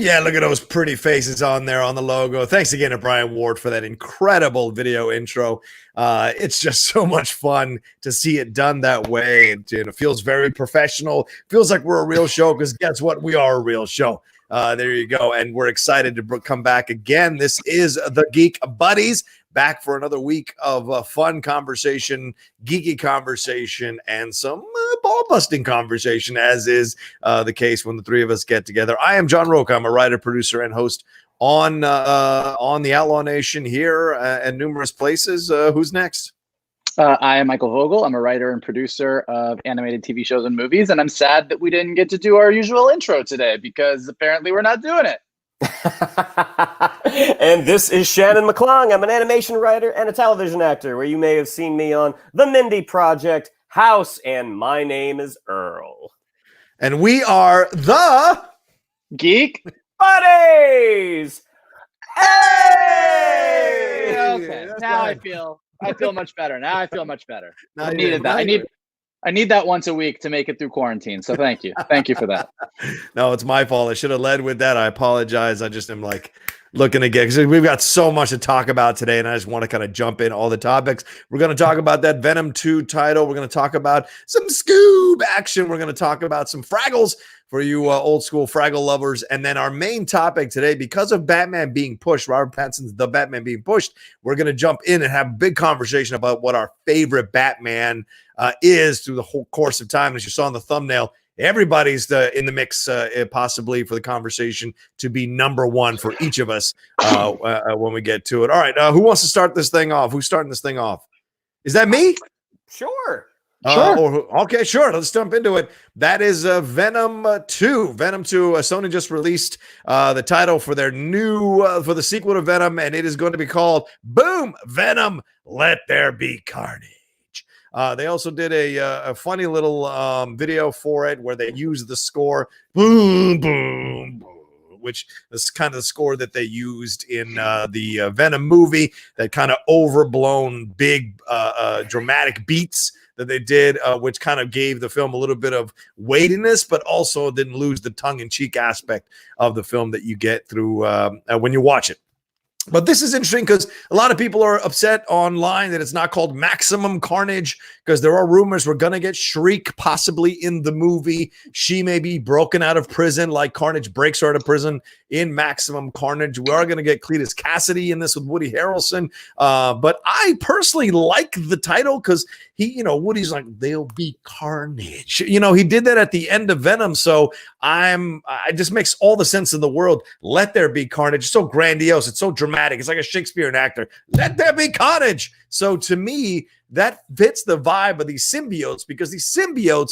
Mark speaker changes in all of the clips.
Speaker 1: yeah, look at those pretty faces on there on the logo. Thanks again to Brian Ward for that incredible video intro. It's just so much fun to see it done that way. It feels very professional. Feels like we're a real show because guess what? We are a real show. There you go. And we're excited to come back again. This is the Geek Buddies, back for another week of fun conversation, geeky conversation, and some ball-busting conversation, as is the case when the three of us get together. I am John Rocha. I'm a writer, producer, and host on the Outlaw Nation here and numerous places. Who's next?
Speaker 2: I am Michael Vogel. I'm a writer and producer of animated TV shows and movies, and I'm sad that we didn't get to do our usual intro today because apparently we're not doing it.
Speaker 3: And this is Shannon McClung. I'm an animation writer and a television actor, where you may have seen me on The Mindy Project, House, and My Name is Earl.
Speaker 1: And we are the
Speaker 2: Geek
Speaker 3: Buddies!
Speaker 2: Hey! Okay, now I feel much better. I needed that. I need that once a week to make it through quarantine. So thank you. Thank you for that.
Speaker 1: No, it's my fault. I should have led with that. I apologize. I just am like looking again because we've got so much to talk about today, and I just want to kind of jump in all the topics. We're going to talk about that Venom 2 title. We're going to talk about some Scoob action. We're going to talk about some Fraggles for you old school Fraggle lovers. And then our main topic today, because of Batman being pushed, Robert Pattinson's The Batman being pushed, we're going to jump in and have a big conversation about what our favorite Batman is through the whole course of time. As you saw in the thumbnail, everybody's in the mix possibly for the conversation to be number one for each of us when we get to it. All right, who wants to start this thing off? Who's starting this thing off? Is that me?
Speaker 3: Sure.
Speaker 1: Okay, sure. Let's jump into it. That is Venom 2. Venom 2. Sony just released the title for their new for the sequel to Venom, and it is going to be called Boom Venom Let There Be Carnage. They also did a funny little video for it where they used the score Boom Boom Boom, which is kind of the score that they used in the Venom movie, that kind of overblown big dramatic beats that they did, which kind of gave the film a little bit of weightiness, but also didn't lose the tongue-in-cheek aspect of the film that you get through when you watch it. But this is interesting because a lot of people are upset online that it's not called Maximum Carnage, because there are rumors we're going to get Shriek possibly in the movie. She may be broken out of prison like Carnage breaks her out of prison in Maximum Carnage. We are going to get Cletus Cassidy in this with Woody Harrelson. But I personally like the title because Woody's like, there'll be carnage. He did that at the end of Venom. So it just makes all the sense in the world. Let there be carnage. It's so grandiose. It's so dramatic. It's like a Shakespearean actor. Let there be carnage. So to me, that fits the vibe of these symbiotes, because these symbiotes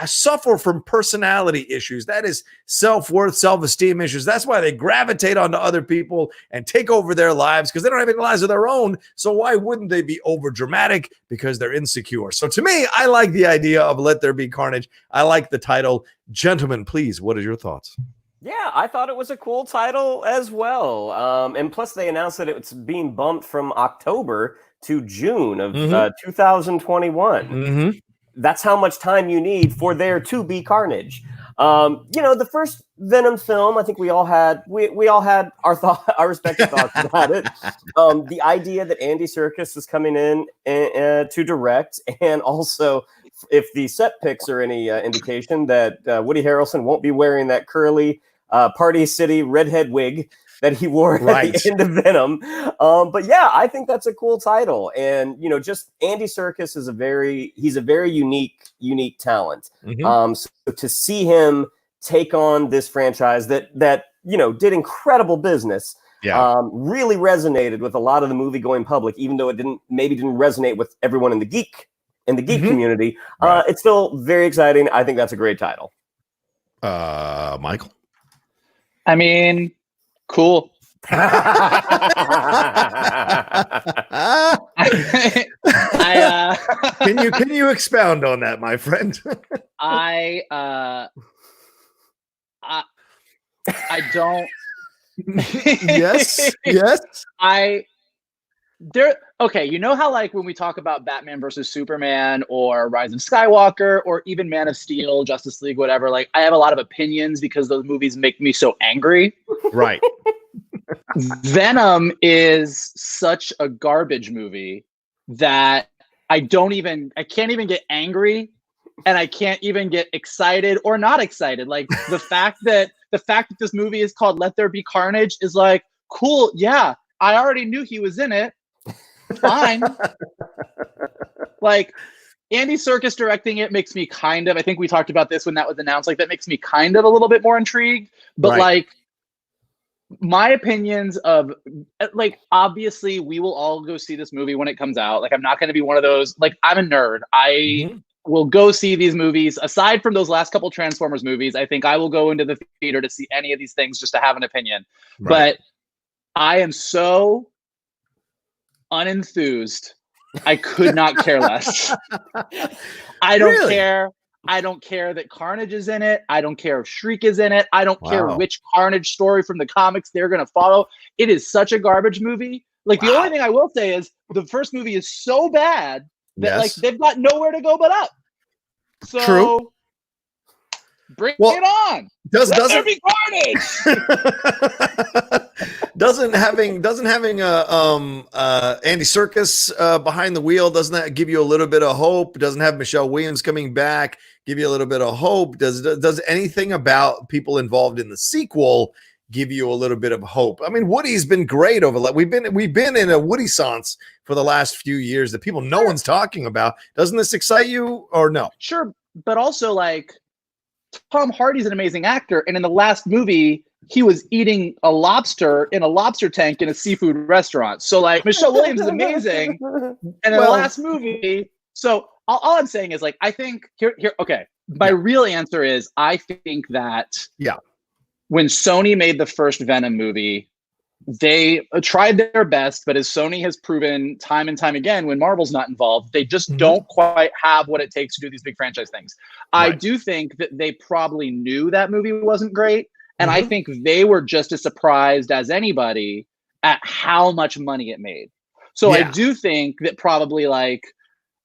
Speaker 1: suffer from personality issues. That is self-worth, self-esteem issues. That's why they gravitate onto other people and take over their lives, because they don't have any lives of their own. So why wouldn't they be over dramatic? Because they're insecure. So to me, I like the idea of Let There Be Carnage. I like the title. Gentlemen, please, what are your thoughts?
Speaker 3: Yeah, I thought it was a cool title as well. And plus they announced that it's being bumped from October to June of 2021.
Speaker 1: Mm-hmm.
Speaker 3: That's how much time you need for there to be carnage. The first Venom film, I think we all had our respective thoughts about it. The idea that Andy Serkis is coming in to direct, and also if the set pics are any indication, that Woody Harrelson won't be wearing that curly Party City redhead wig that he wore at the end of Venom. But yeah, I think that's a cool title. And, just Andy Serkis is a very unique talent.
Speaker 1: Mm-hmm.
Speaker 3: So to see him take on this franchise that did incredible business, really resonated with a lot of the movie going public, even though it didn't resonate with everyone in the geek community. It's still very exciting. I think that's a great title.
Speaker 1: Michael?
Speaker 2: I mean, cool.
Speaker 1: Can you expound on that, my friend?
Speaker 2: I don't.
Speaker 1: Yes.
Speaker 2: Okay, you know how like when we talk about Batman versus Superman or Rise of Skywalker or even Man of Steel, Justice League, whatever, like I have a lot of opinions because those movies make me so angry.
Speaker 1: Right.
Speaker 2: Venom is such a garbage movie that I can't even get angry, and I can't even get excited or not excited. Like the fact that this movie is called Let There Be Carnage is like, cool, yeah, I already knew he was in it. Fine. Like Andy Serkis directing it makes me kind of, I think we talked about this when that was announced, like that makes me kind of a little bit more intrigued. But
Speaker 1: Right.
Speaker 2: like my opinions of like, obviously we will all go see this movie when it comes out. Like I'm not going to be one of those, like I'm a nerd. I will go see these movies. Aside from those last couple Transformers movies, I think I will go into the theater to see any of these things just to have an opinion.
Speaker 1: Right.
Speaker 2: But I am so unenthused. I could not care less. I don't care. I don't care that Carnage is in it. I don't care if Shriek is in it. I don't care which Carnage story from the comics they're going to follow. It is such a garbage movie. Like the only thing I will say is the first movie is so bad that like they've got nowhere to go but up. So
Speaker 1: True.
Speaker 2: Bring it on. Let there be Carnage.
Speaker 1: Doesn't having Andy Serkis behind the wheel, doesn't that give you a little bit of hope? Doesn't have Michelle Williams coming back give you a little bit of hope? Does anything about people involved in the sequel give you a little bit of hope? I mean, Woody's been great over. We've been in a Woody sance for the last few years that people no one's talking about. Doesn't this excite you or no?
Speaker 2: Sure, but also like Tom Hardy's an amazing actor, and in the last movie, he was eating a lobster in a lobster tank in a seafood restaurant. So like Michelle Williams is amazing, and in the last movie. So all I'm saying is like I think here. Okay, my real answer is I think that when Sony made the first Venom movie, they tried their best, but as Sony has proven time and time again, when Marvel's not involved, they just don't quite have what it takes to do these big franchise things. I do think that they probably knew that movie wasn't great. And I think they were just as surprised as anybody at how much money it made. So I do think that probably like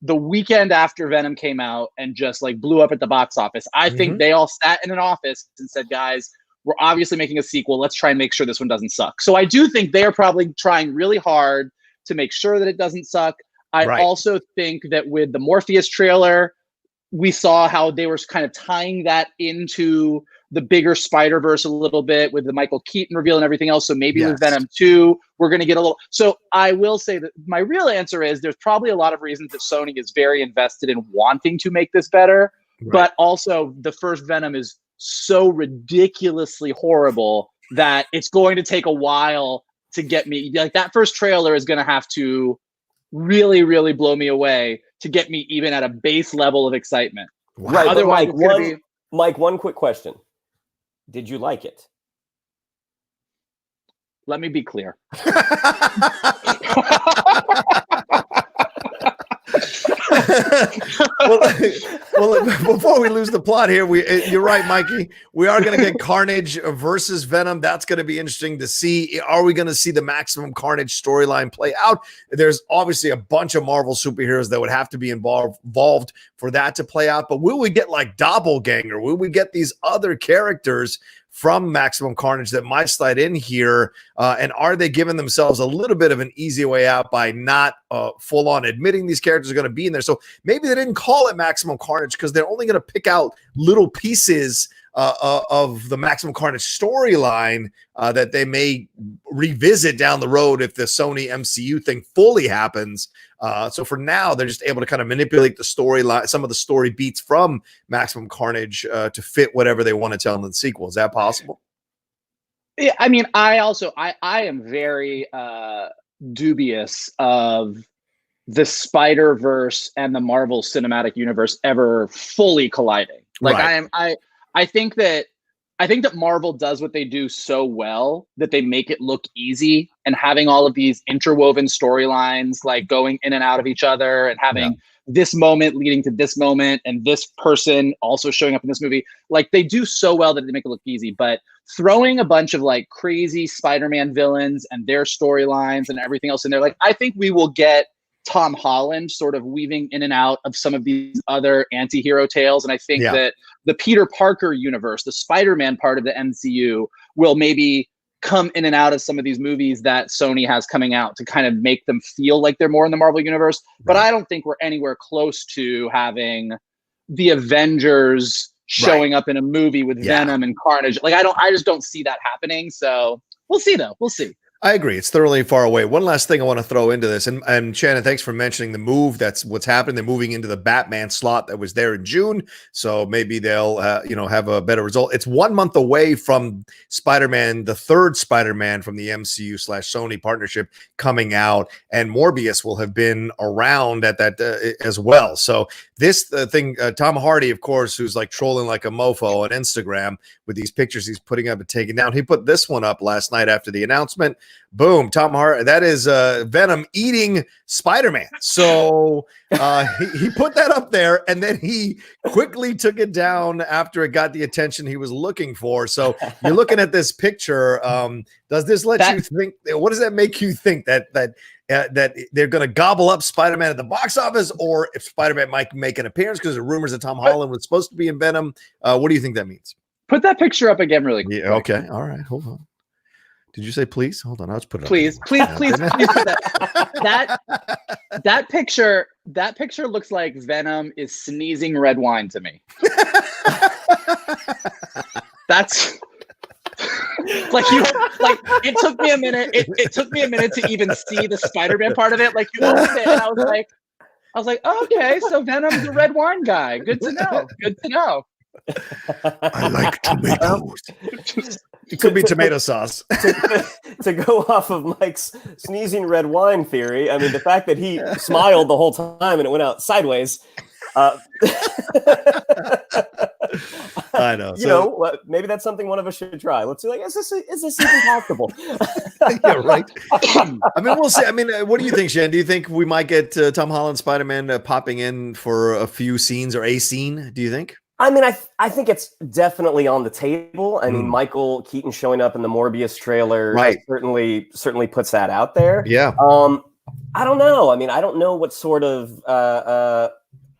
Speaker 2: the weekend after Venom came out and just like blew up at the box office, I think they all sat in an office and said, guys, we're obviously making a sequel. Let's try and make sure this one doesn't suck. So I do think they are probably trying really hard to make sure that it doesn't suck. I also think that with the Morpheus trailer, we saw how they were kind of tying that into the bigger Spider-Verse a little bit with the Michael Keaton reveal and everything else. So maybe with Venom 2, we're going to get a little. So I will say that my real answer is there's probably a lot of reasons that Sony is very invested in wanting to make this better. But also the first Venom is so ridiculously horrible that it's going to take a while to get me. Like that first trailer is going to have to really, really blow me away to get me even at a base level of excitement.
Speaker 3: Right. Otherwise, Mike, one quick question. Did you like it?
Speaker 2: Let me be clear.
Speaker 1: well, before we lose the plot here, you're right, Mikey. We are going to get Carnage versus Venom. That's going to be interesting to see. Are we going to see the Maximum Carnage storyline play out? There's obviously a bunch of Marvel superheroes that would have to be involved for that to play out. But will we get like Doppelganger? Will we get these other characters from Maximum Carnage that might slide in here? And are they giving themselves a little bit of an easy way out by not full on admitting these characters are going to be in there? So maybe they didn't call it Maximum Carnage because they're only going to pick out little pieces of the Maximum Carnage storyline that they may revisit down the road if the Sony MCU thing fully happens. So for now, they're just able to kind of manipulate the storyline, some of the story beats from Maximum Carnage to fit whatever they want to tell in the sequel. Is that possible?
Speaker 2: Yeah, I mean, I am very dubious of the Spider-Verse and the Marvel Cinematic Universe ever fully colliding. Like I think that Marvel does what they do so well that they make it look easy, and having all of these interwoven storylines like going in and out of each other and having this moment leading to this moment and this person also showing up in this movie. Like they do so well that they make it look easy, but throwing a bunch of like crazy Spider-Man villains and their storylines and everything else in there, like I think we will get Tom Holland sort of weaving in and out of some of these other anti-hero tales. And I think that the Peter Parker universe, the Spider-Man part of the MCU, will maybe come in and out of some of these movies that Sony has coming out to kind of make them feel like they're more in the Marvel universe. But I don't think we're anywhere close to having the Avengers showing up in a movie with Venom and Carnage. Like I just don't see that happening. So we'll see though. We'll see.
Speaker 1: I agree. It's thoroughly far away. One last thing I want to throw into this, and Shannon, thanks for mentioning the move. That's what's happening. They're moving into the Batman slot that was there in June, so maybe they'll have a better result. It's 1 month away from Spider-Man, the third Spider-Man from the MCU / Sony partnership coming out, and Morbius will have been around at that as well. So this thing, Tom Hardy, of course, who's like trolling like a mofo on Instagram with these pictures he's putting up and taking down. He put this one up last night after the announcement. Boom, Tom Hardy. That is Venom eating Spider-Man. So he put that up there, and then he quickly took it down after it got the attention he was looking for. So you're looking at this picture. Does this let you think? What does that make you think that they're going to gobble up Spider-Man at the box office, or if Spider-Man might make an appearance because the rumors that Tom Holland was supposed to be in Venom? What do you think that means?
Speaker 2: Put that picture up again really quick.
Speaker 1: Yeah, okay. All right. Hold on. Did you say please? Hold on. I'll just put it up.
Speaker 2: Please put that. That picture looks like Venom is sneezing red wine to me. That's like it took me a minute. It took me a minute to even see the Spider-Man part of it. Like you opened it and I was like, oh, okay, so Venom's a red wine guy. Good to know. Good to know.
Speaker 1: I like tomatoes. It could be tomato sauce.
Speaker 3: To go off of Mike's sneezing red wine theory, I mean, the fact that he smiled the whole time and it went out sideways.
Speaker 1: I know.
Speaker 3: Maybe that's something one of us should try. Let's see. Like, is this even possible?
Speaker 1: Yeah, right. I mean, we'll see. I mean, what do you think, Shan? Do you think we might get Tom Holland Spider-Man popping in for a few scenes or a scene? Do you think?
Speaker 3: I mean, I think it's definitely on the table. I mean, Michael Keaton showing up in the Morbius trailer certainly puts that out there.
Speaker 1: Yeah.
Speaker 3: I don't know. I mean, I don't know what sort of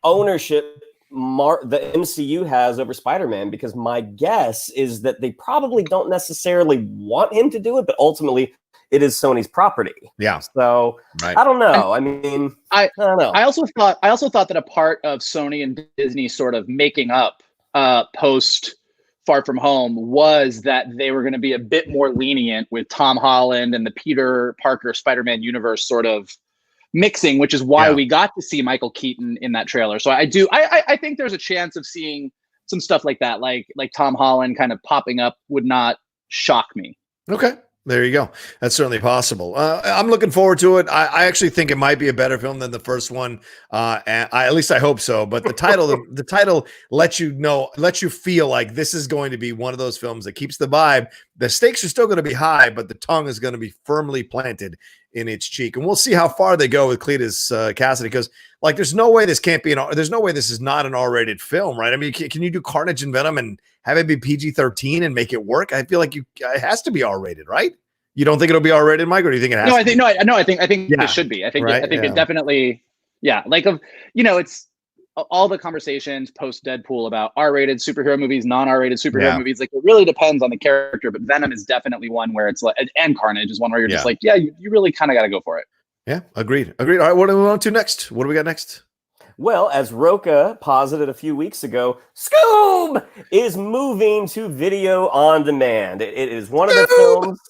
Speaker 3: ownership the MCU has over Spider-Man, because my guess is that they probably don't necessarily want him to do it, but ultimately it is Sony's property.
Speaker 1: Yeah.
Speaker 3: So I don't know. I mean, I don't know.
Speaker 2: I also thought that a part of Sony and Disney sort of making up post Far From Home was that they were going to be a bit more lenient with Tom Holland and the Peter Parker Spider-Man universe sort of mixing, which is why we got to see Michael Keaton in that trailer. So I think there's a chance of seeing some stuff like that, like Tom Holland kind of popping up would not shock me.
Speaker 1: Okay. There you go. That's certainly possible. I'm looking forward to it. I actually think it might be a better film than the first one. And at least I hope so. But the title lets you feel like this is going to be one of those films that keeps the vibe. The stakes are still going to be high, but the tongue is going to be firmly planted in its cheek. And we'll see how far they go with Cletus Cassidy, because like there's no way this can't be there's no way this is not an R-rated film, right? I mean, can you do Carnage and Venom and have it be PG-13 and make it work? I feel like it has to be R-rated, right? You don't think it'll be R-rated, Mike, or do you think it has?
Speaker 2: No, I think it should be. I think it definitely, like it's all the conversations post Deadpool about R-rated superhero movies, non-R-rated superhero movies. Like it really depends on the character, but Venom is definitely one where it's like, and Carnage is one where you're just like, you really kind of got to go for it.
Speaker 1: Yeah, agreed. All right, what do we want to next? What do we got next?
Speaker 3: Well, as Rocha posited a few weeks ago, Scoob is moving to video on demand. It is one of the films.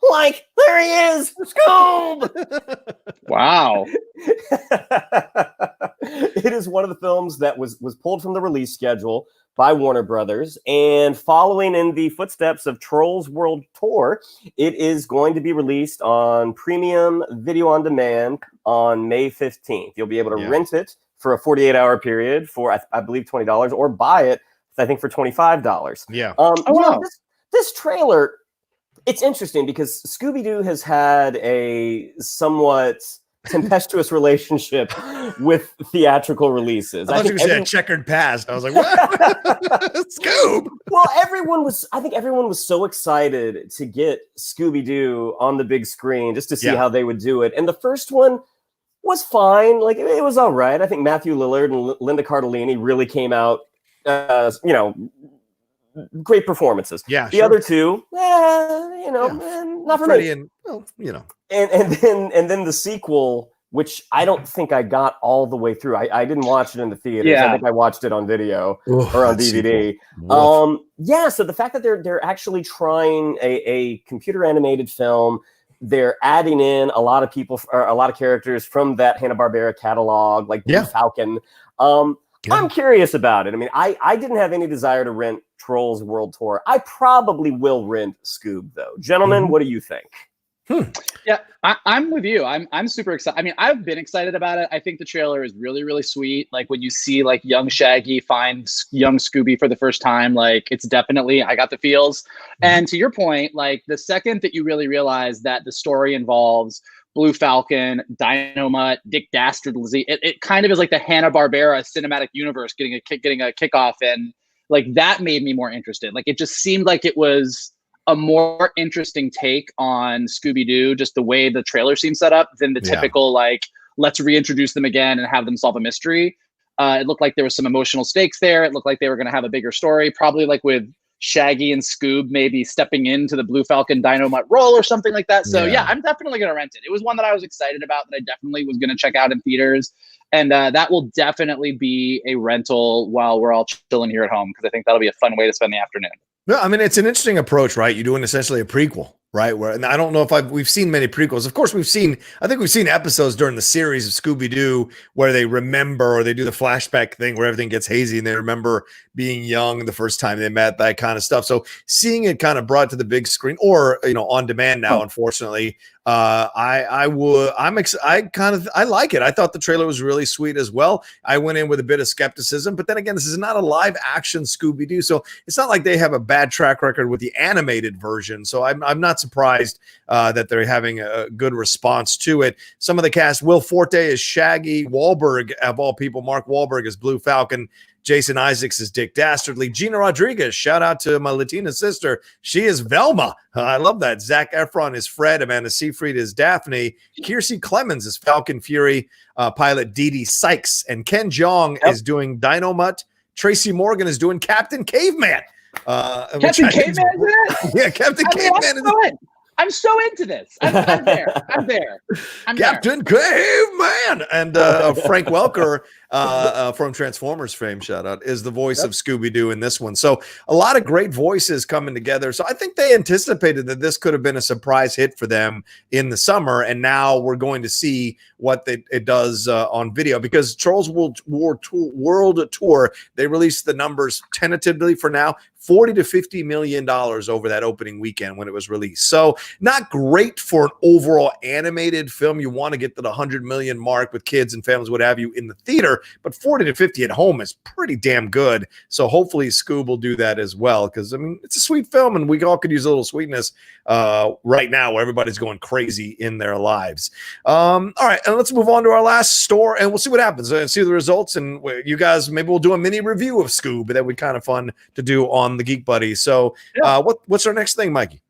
Speaker 3: Like, there he is, Scoob!
Speaker 2: Wow.
Speaker 3: It is one of the films that was pulled from the release schedule by Warner Brothers, and following in the footsteps of Trolls World Tour, it is going to be released on premium video on demand on May 15th. You'll be able to rent it for a 48-hour period for, I believe, $20, or buy it, I think, for $25.
Speaker 1: Yeah.
Speaker 3: This trailer, it's interesting because Scooby Doo has had a somewhat tempestuous relationship with theatrical releases.
Speaker 1: I thought you were saying checkered past. I was like, what? Scoob.
Speaker 3: Well, I think everyone was so excited to get Scooby Doo on the big screen just to see how they would do it. And the first one was fine. Like, it was all right. I think Matthew Lillard and Linda Cardellini really came out, great performances.
Speaker 1: Yeah.
Speaker 3: The other two, not for me.
Speaker 1: And,
Speaker 3: And then the sequel, which I don't think I got all the way through. I didn't watch it in the theaters.
Speaker 2: Yeah.
Speaker 3: I think I watched it on video or on DVD. So the fact that they're actually trying a computer animated film, they're adding in a lot of people, or a lot of characters from that Hanna-Barbera catalog, like Blue Falcon. I'm curious about it. I mean, I didn't have any desire to rent Trolls World Tour. I probably will rent Scoob, though. Gentlemen, what do you think?
Speaker 2: Yeah, I'm with you. I'm super excited. I mean, I've been excited about it. I think the trailer is really, really sweet. Like, when you see like young Shaggy find young Scooby for the first time, like, it's definitely, I got the feels. And to your point, like, the second that you really realize that the story involves Blue Falcon, Dynamite, Dick Dastardly, it kind of is like the Hanna-Barbera cinematic universe getting a kickoff, and like, that made me more interested. Like, it just seemed like it was a more interesting take on Scooby-Doo, just the way the trailer seemed set up, than the typical, like, let's reintroduce them again and have them solve a mystery. It looked like there was some emotional stakes there. It looked like they were going to have a bigger story, probably like with Shaggy and Scoob maybe stepping into the Blue Falcon Dynamite role or something like that. So yeah, I'm definitely going to rent it. It was one that I was excited about, that I definitely was going to check out in theaters. And that will definitely be a rental while we're all chilling here at home, because I think that'll be a fun way to spend the afternoon.
Speaker 1: No, I mean, it's an interesting approach, right? You're doing essentially a prequel, right? Where, and I don't know if we've seen many prequels. Of course, I think we've seen episodes during the series of Scooby Doo where they remember, or they do the flashback thing where everything gets hazy and they remember being young the first time they met, that kind of stuff. So seeing it kind of brought to the big screen, or on demand now, unfortunately, I like it. I thought the trailer was really sweet as well. I went in with a bit of skepticism, but then again, this is not a live action Scooby Doo, so it's not like they have a bad track record with the animated version. So I'm not surprised that they're having a good response to it. Some of the cast: Will Forte is Shaggy, Wahlberg, of all people, Mark Wahlberg is Blue Falcon, Jason Isaacs is Dick Dastardly, Gina Rodriguez, shout out to my Latina sister, she is Velma. I love that. Zac Efron is Fred, Amanda Seyfried is Daphne, Kiersey Clemens is Falcon Fury, pilot Dee Dee Sykes, and Ken Jeong is doing Dynamite. Tracy Morgan is doing Captain Caveman.
Speaker 2: Captain Caveman is it?
Speaker 1: Yeah, Captain Caveman is it.
Speaker 2: I'm so into this. I'm there.
Speaker 1: Captain Caveman. And Frank Welker from Transformers fame, shout out, is the voice of Scooby-Doo in this one. So a lot of great voices coming together. So I think they anticipated that this could have been a surprise hit for them in the summer. And now we're going to see what it does on video, because Trolls World Tour, they released the numbers tentatively for now, $40 to $50 million over that opening weekend when it was released. So not great for an overall animated film. You want to get to the 100 million mark with kids and families, what have you, in the theater, but 40 to 50 at home is pretty damn good. So hopefully Scoob will do that as well, because I mean, it's a sweet film and we all could use a little sweetness right now where everybody's going crazy in their lives. All right, and let's move on to our last store and we'll see what happens and see the results. And you guys, maybe we'll do a mini review of Scoob. That would be kind of fun to do on the Geek Buddy. So what's our next thing, Mikey?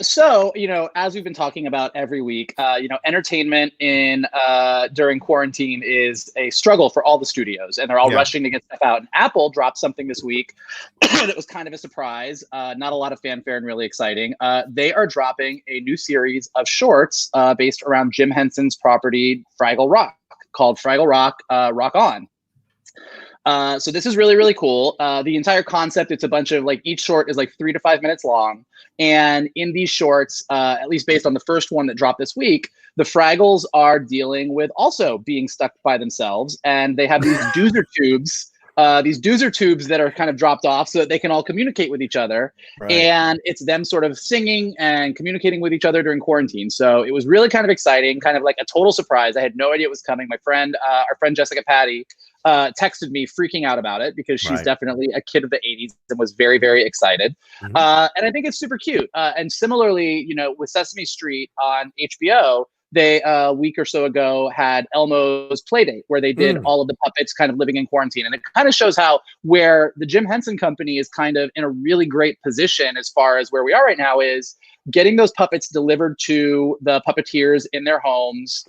Speaker 2: So, as we've been talking about every week, entertainment during quarantine is a struggle for all the studios, and they're all rushing to get stuff out. And Apple dropped something this week that was kind of a surprise, not a lot of fanfare and really exciting. They are dropping a new series of shorts based around Jim Henson's property, Fraggle Rock, called Fraggle Rock, Rock On. So this is really, really cool. The entire concept, it's a bunch of each short is 3 to 5 minutes long. And in these shorts, at least based on the first one that dropped this week, the Fraggles are dealing with also being stuck by themselves. And they have these doozer tubes, that are kind of dropped off so that they can all communicate with each other. Right. And it's them sort of singing and communicating with each other during quarantine. So it was really kind of exciting, kind of like a total surprise. I had no idea it was coming. My friend, our friend Jessica Patty, texted me freaking out about it because she's definitely a kid of the 80s and was very, very excited. Mm-hmm. And I think it's super cute. And similarly, with Sesame Street on HBO, they a week or so ago had Elmo's Playdate, where they did all of the puppets kind of living in quarantine. And it kind of shows how where the Jim Henson Company is kind of in a really great position as far as where we are right now is getting those puppets delivered to the puppeteers in their homes,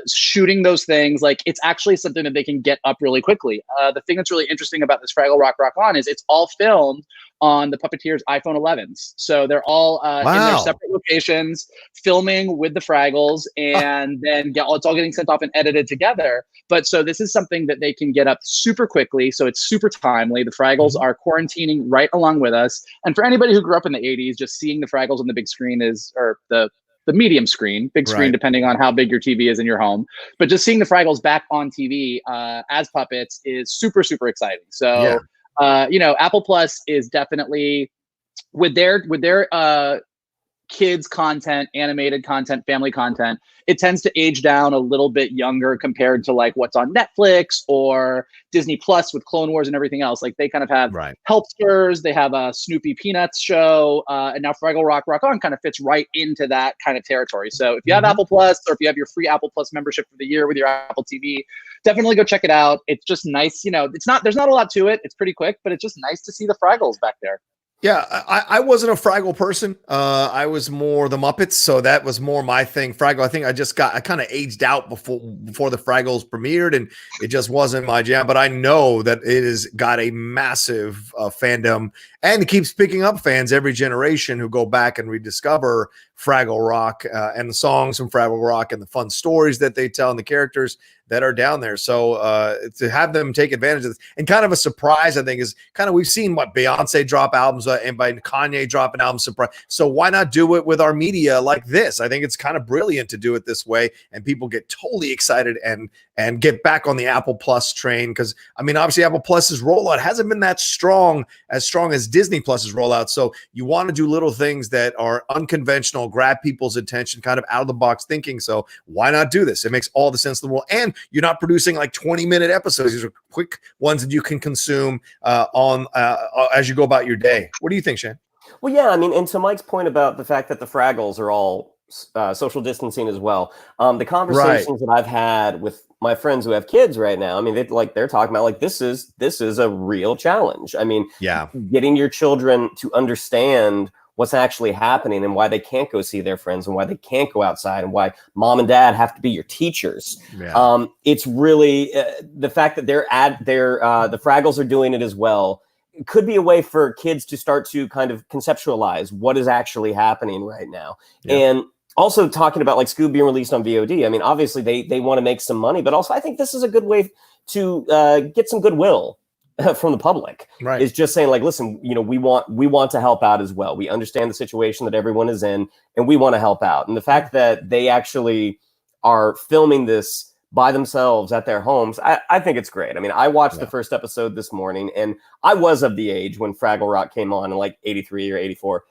Speaker 2: shooting those things. Like, it's actually something that they can get up really quickly. The thing that's really interesting about this Fraggle Rock Rock On is it's all filmed on the puppeteers' iPhone 11s. So they're all in their separate locations, filming with the Fraggles, and then it's all getting sent off and edited together. But so this is something that they can get up super quickly. So it's super timely. The Fraggles are quarantining right along with us. And for anybody who grew up in the 80s, just seeing the Fraggles on the big screen or the medium screen, big screen, depending on how big your TV is in your home. But just seeing the Fraggles back on TV as puppets is super, super exciting. So, Apple Plus is definitely with their kids content, animated content, family content, it tends to age down a little bit younger compared to like what's on Netflix or Disney Plus with Clone Wars and everything else. Like, they kind of have Helpsters, they have a Snoopy Peanuts show, and now Fraggle Rock Rock On kind of fits right into that kind of territory. So if you have Apple Plus, or if you have your free Apple Plus membership for the year with your Apple TV, definitely go check it out. It's just nice. There's not a lot to it. It's pretty quick, but it's just nice to see the Fraggles back there.
Speaker 1: Yeah, I wasn't a Fraggle person. I was more the Muppets, so that was more my thing. Fraggle, I think I kind of aged out before the Fraggles premiered, and it just wasn't my jam. But I know that it has got a massive fandom, and it keeps picking up fans every generation who go back and rediscover Fraggle Rock and the songs from Fraggle Rock and the fun stories that they tell and the characters that are down there. So to have them take advantage of this, and kind of a surprise, I think, is kind of, we've seen what Beyonce drop albums and by Kanye drop an album surprise. So why not do it with our media like this? I think it's kind of brilliant to do it this way, and people get totally excited and get back on the Apple Plus train. Because I mean, obviously Apple Plus's rollout hasn't been that strong as Disney Plus's rollout. So you want to do little things that are unconventional, grab people's attention, kind of out of the box thinking. So why not do this? It makes all the sense in the world. And you're not producing like 20-minute episodes. These are quick ones that you can consume as you go about your day. What do you think, Shane?
Speaker 3: Well, yeah, I mean, and to Mike's point about the fact that the Fraggles are all social distancing as well. The conversations that I've had with my friends who have kids right now, I mean, they're talking about like, this is a real challenge. I mean, getting your children to understand what's actually happening and why they can't go see their friends and why they can't go outside and why mom and dad have to be your teachers. It's really the fact that the Fraggles are doing it as well. It could be a way for kids to start to kind of conceptualize what is actually happening right now. And also talking about like Scoob being released on VOD. I mean, obviously they want to make some money, but also I think this is a good way to get some goodwill from the public. Is just saying like, listen, we want to help out as well. We understand the situation that everyone is in, and we want to help out. And the fact that they actually are filming this by themselves at their homes, I think it's great. I mean, I watched the first episode this morning, and I was of the age when Fraggle Rock came on in like 83 or 84.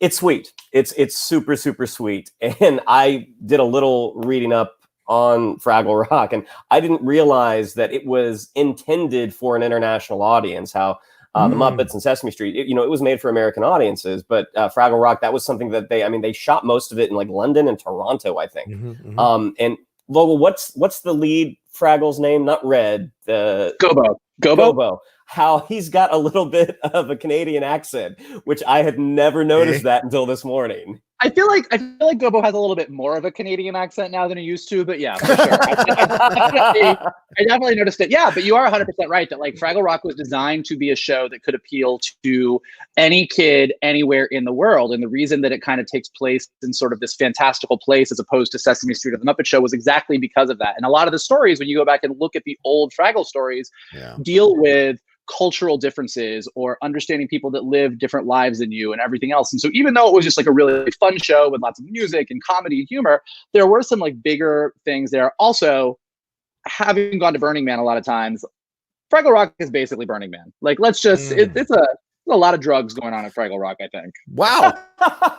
Speaker 3: It's sweet. It's super, super sweet. And I did a little reading up on Fraggle Rock, and I didn't realize that it was intended for an international audience. How the Muppets and Sesame Street, it was made for American audiences, but Fraggle Rock, that was something that they shot most of it in like London and Toronto, I think. And Vogel, what's the lead Fraggle's name? Not Red. Gobo. How he's got a little bit of a Canadian accent, which I had never noticed that until this morning.
Speaker 2: I feel like Gobo has a little bit more of a Canadian accent now than he used to, but yeah, for sure. I definitely noticed it. Yeah, but you are 100% right that like Fraggle Rock was designed to be a show that could appeal to any kid anywhere in the world. And the reason that it kind of takes place in sort of this fantastical place as opposed to Sesame Street or The Muppet Show was exactly because of that. And a lot of the stories, when you go back and look at the old Fraggle stories, deal with cultural differences or understanding people that live different lives than you and everything else. And so even though it was just like a really fun show with lots of music and comedy and humor, there were some like bigger things there. Also, having gone to Burning Man a lot of times, Fraggle Rock is basically Burning Man. Like, let's just, it's a lot of drugs going on at Fraggle Rock, I think.
Speaker 1: Wow.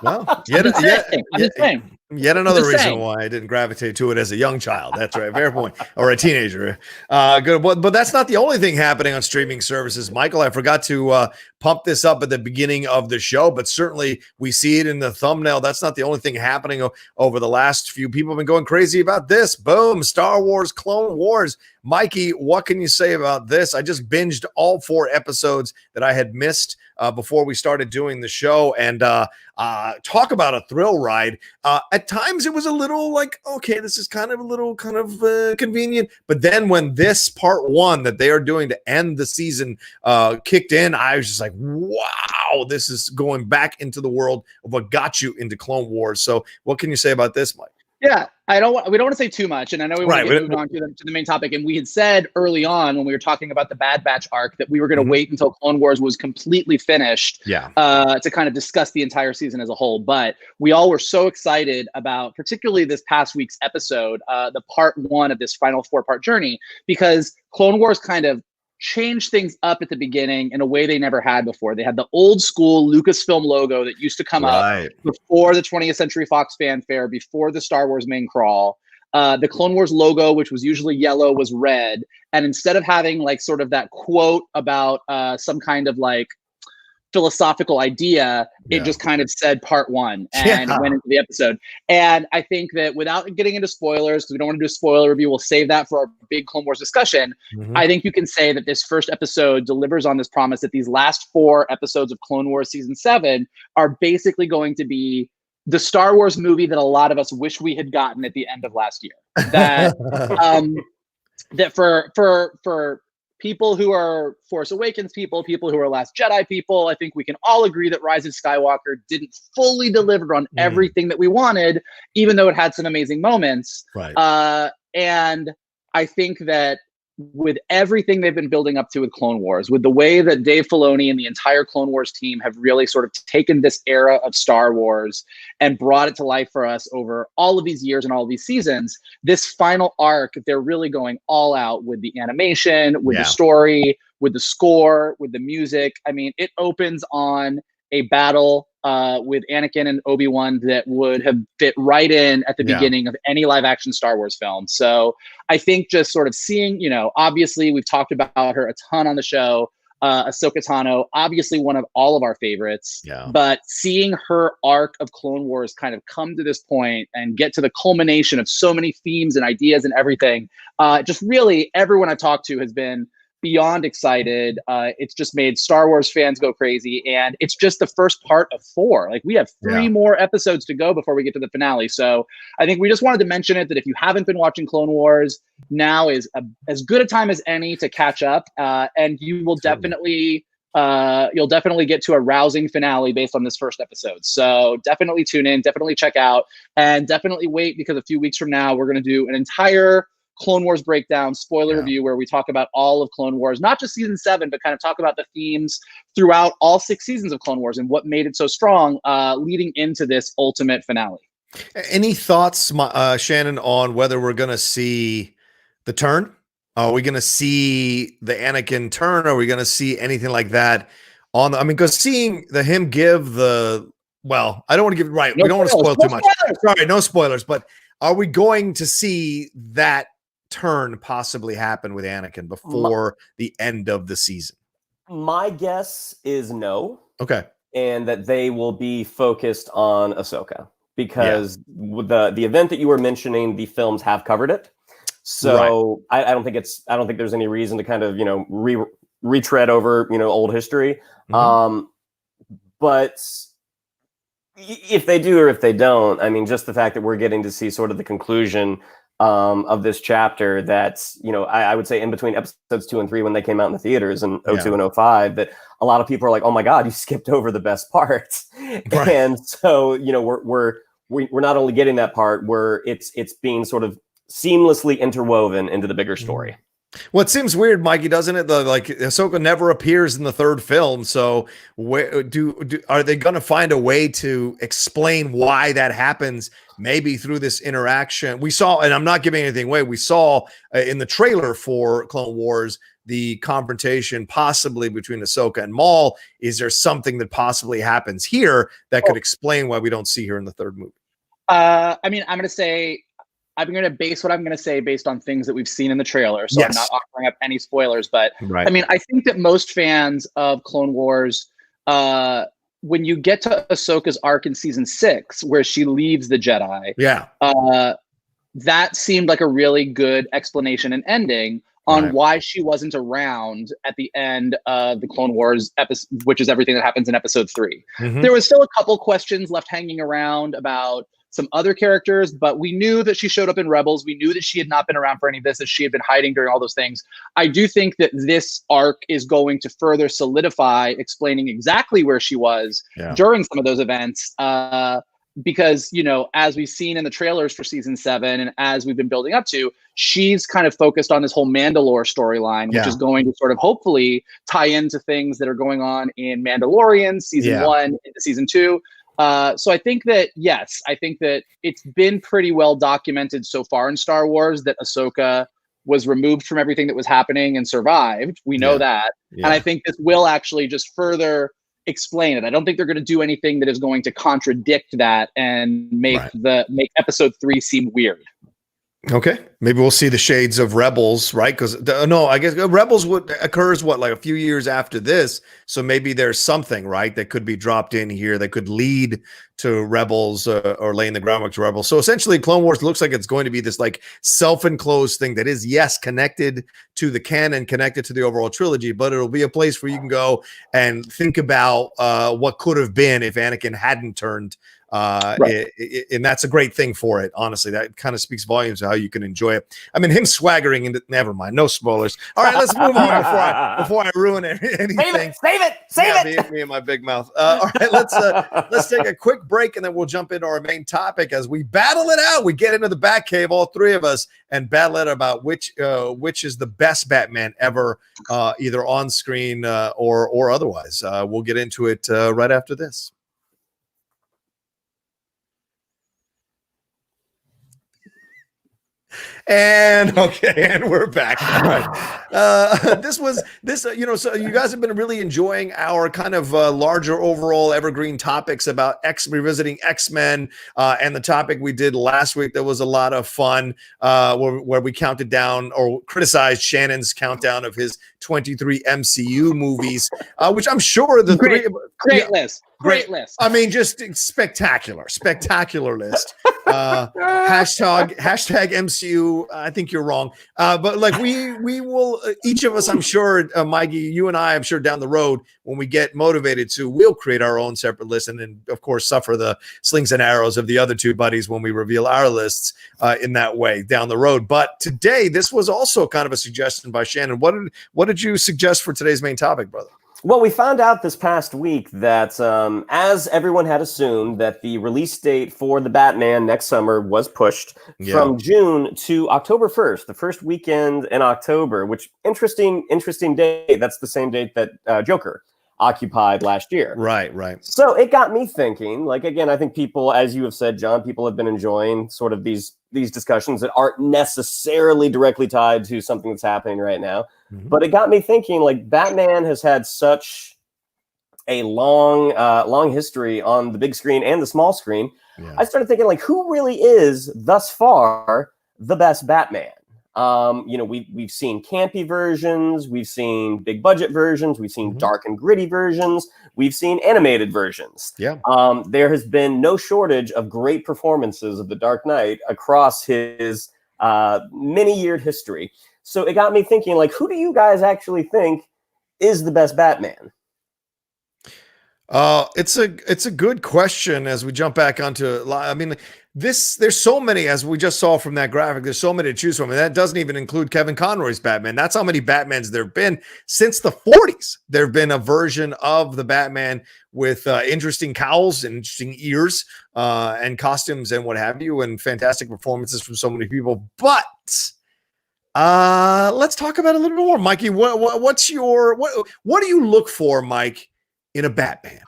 Speaker 1: Well,
Speaker 2: I'm just saying.
Speaker 1: Yet another
Speaker 2: Just
Speaker 1: reason
Speaker 2: saying.
Speaker 1: why I didn't gravitate to it as a young child. That's right, fair point, or a teenager. Good, but that's not the only thing happening on streaming services, Michael. I forgot to pump this up at the beginning of the show, but certainly we see it in the thumbnail. That's not the only thing happening over the last few. People have been going crazy about this. Boom, Star Wars Clone Wars. Mikey, what can you say about this? I just binged all 4 episodes that I had missed before we started doing the show, and talk about a thrill ride. At times it was a little like, okay, this is kind of convenient, but then when this part 1 that they are doing to end the season kicked in, I was just like, wow, this is going back into the world of what got you into Clone Wars. So what can you say about this, Mike?
Speaker 2: Yeah, we don't want to say too much, and I know we want to get moved on to the main topic. And we had said early on when we were talking about the Bad Batch arc that we were going to wait until Clone Wars was completely finished, to kind of discuss the entire season as a whole. But we all were so excited about, particularly this past week's episode, the part 1 of this final 4-part journey, because Clone Wars kind of changed things up at the beginning in a way they never had before. They had the old school Lucasfilm logo that used to come up before the 20th Century Fox fanfare, before the Star Wars main crawl. The Clone Wars logo, which was usually yellow, was red. And instead of having like sort of that quote about some kind of like philosophical idea, it just kind of said part 1 and went into the episode. And I think that without getting into spoilers, because we don't want to do a spoiler review, we'll save that for our big Clone Wars discussion. I think you can say that this first episode delivers on this promise that these last 4 episodes of Clone Wars season 7 are basically going to be the Star Wars movie that a lot of us wish we had gotten at the end of last year. That that for people who are Force Awakens people who are Last Jedi people, I think we can all agree that Rise of Skywalker didn't fully deliver on everything that we wanted, even though it had some amazing moments. And I think that with everything they've been building up to with Clone Wars, with the way that Dave Filoni and the entire Clone Wars team have really sort of taken this era of Star Wars and brought it to life for us over all of these years and all of these seasons, this final arc, they're really going all out with the animation, with the story, with the score, with the music. I mean, it opens on a battle with Anakin and Obi-Wan that would have fit right in at the beginning of any live action Star Wars film. So I think just sort of seeing, obviously we've talked about her a ton on the show, Ahsoka Tano, obviously one of all of our favorites, but seeing her arc of Clone Wars kind of come to this point and get to the culmination of so many themes and ideas and everything, just really everyone I've talked to has been beyond excited. It's just made Star Wars fans go crazy, and it's just the first part of 4. Like, we have 3 more episodes to go before we get to the finale. So I think we just wanted to mention it, that if you haven't been watching Clone Wars, now is as good a time as any to catch up, and you will definitely get to a rousing finale based on this first episode. So definitely tune in, definitely check out, and definitely wait, because a few weeks from now we're going to do an entire Clone Wars breakdown, spoiler review, where we talk about all of Clone Wars, not just season 7, but kind of talk about the themes throughout all 6 seasons of Clone Wars and what made it so strong, leading into this ultimate finale.
Speaker 1: Any thoughts, Shannon, on whether we're going to see the turn? Are we going to see the Anakin turn? Are we going to see anything like that because seeing him give I don't want to give we don't want to spoil too much. Sorry, no spoilers, but are we going to see that turn possibly happen with Anakin before the end of the season?
Speaker 3: My guess is no.
Speaker 1: Okay.
Speaker 3: And that they will be focused on Ahsoka, because with the event that you were mentioning, the films have covered it. So I don't think there's any reason to kind of, retread over, old history. But if they do or if they don't, I mean, just the fact that we're getting to see sort of the conclusion of this chapter, that's, I would say in between episodes 2 and 3, when they came out in the theaters in 02 and 05, that a lot of people are like, oh my God, you skipped over the best parts. And so, we're not only getting that part, where it's being sort of seamlessly interwoven into the bigger story.
Speaker 1: Well, it seems weird, Mikey, doesn't it? Like Ahsoka never appears in the 3rd film, so where are they going to find a way to explain why that happens? Maybe through this interaction we saw, and I'm not giving anything away. We saw in the trailer for Clone Wars the confrontation possibly between Ahsoka and Maul. Is there something that possibly happens here that could explain why we don't see her in the 3rd movie?
Speaker 2: I mean, I'm going to base what I'm going to say based on things that we've seen in the trailer. So I'm not offering up any spoilers, but I mean, I think that most fans of Clone Wars, when you get to Ahsoka's arc in season 6, where she leaves the Jedi, that seemed like a really good explanation and ending on why she wasn't around at the end of the Clone Wars episode, which is everything that happens in episode 3. There was still a couple questions left hanging around about some other characters, but we knew that she showed up in Rebels. We knew that she had not been around for any of this, that she had been hiding during all those things. I do think that this arc is going to further solidify explaining exactly where she was during some of those events. Because, you know, as we've seen in the trailers for season 7 and as we've been building up to, she's kind of focused on this whole Mandalore storyline, which is going to sort of hopefully tie into things that are going on in Mandalorian season 1 into season 2. So I think that, yes, I think that it's been pretty well documented so far in Star Wars that Ahsoka was removed from everything that was happening and survived. We know that. And I think this will actually just further explain it. I don't think they're going to do anything that is going to contradict that and make episode 3 seem weird.
Speaker 1: Okay, maybe we'll see the shades of Rebels, right? Because no, I guess Rebels occurs like a few years after this, so maybe there's something right that could be dropped in here that could lead to Rebels or laying the groundwork to Rebels. So essentially, Clone Wars looks like it's going to be this like self-enclosed thing that is connected to the canon, connected to the overall trilogy, but it'll be a place where you can go and think about what could have been if Anakin hadn't turned. And that's a great thing for it. Honestly, that kind of speaks volumes to how you can enjoy it. I mean, him swaggering into, never mind, no spoilers. All right, let's move on before I ruin anything.
Speaker 3: Save it.
Speaker 1: Me and my big mouth. All right, let's take a quick break and then we'll jump into our main topic as we battle it out. We get into the Batcave, all three of us, and battle it about which is the best Batman ever, either on screen or otherwise. We'll get into it right after this. And we're back. All right. So you guys have been really enjoying our kind of larger overall evergreen topics about revisiting X-Men, and the topic we did last week that was a lot of fun, where we counted down or criticized Shannon's countdown of his 23 MCU movies, which I'm sure the
Speaker 2: great list. Great list.
Speaker 1: I mean, just spectacular list. Hashtag MCU. I think you're wrong. But like we will, each of us, I'm sure, Mikey, you and I, I'm sure down the road when we get motivated to, we'll create our own separate list and then of course suffer the slings and arrows of the other two buddies when we reveal our lists in that way down the road. But today, this was also kind of a suggestion by Shannon. What did you suggest for today's main topic, brother?
Speaker 3: Well, we found out this past week that, as everyone had assumed, that the release date for the Batman next summer was pushed from June to October 1st, the first weekend in October, which interesting date. That's the same date that Joker occupied last year. Right. So it got me thinking, like, again, I think people, as you have said, John, people have been enjoying sort of these discussions that aren't necessarily directly tied to something that's happening right now. Mm-hmm. But it got me thinking, like, Batman has had such a long history on the big screen and the small screen. Yeah. I started thinking, like, who really is thus far the best Batman? We've seen campy versions, we've seen big budget versions, we've seen dark and gritty versions, we've seen animated versions. Yeah. There has been no shortage of great performances of the Dark Knight across his many-yeared history. So it got me thinking, like, who do you guys actually think is the best Batman?
Speaker 1: It's a good question as we jump back onto, I mean, there's so many, as we just saw from that graphic, there's so many to choose from, and that doesn't even include Kevin Conroy's Batman. That's how many Batmans there have been since the 40s. There have been a version of the Batman with interesting cowls and interesting ears and costumes and what have you, and fantastic performances from so many people. But let's talk about it a little bit more, Mikey. What do you look for, Mike, in a Batman?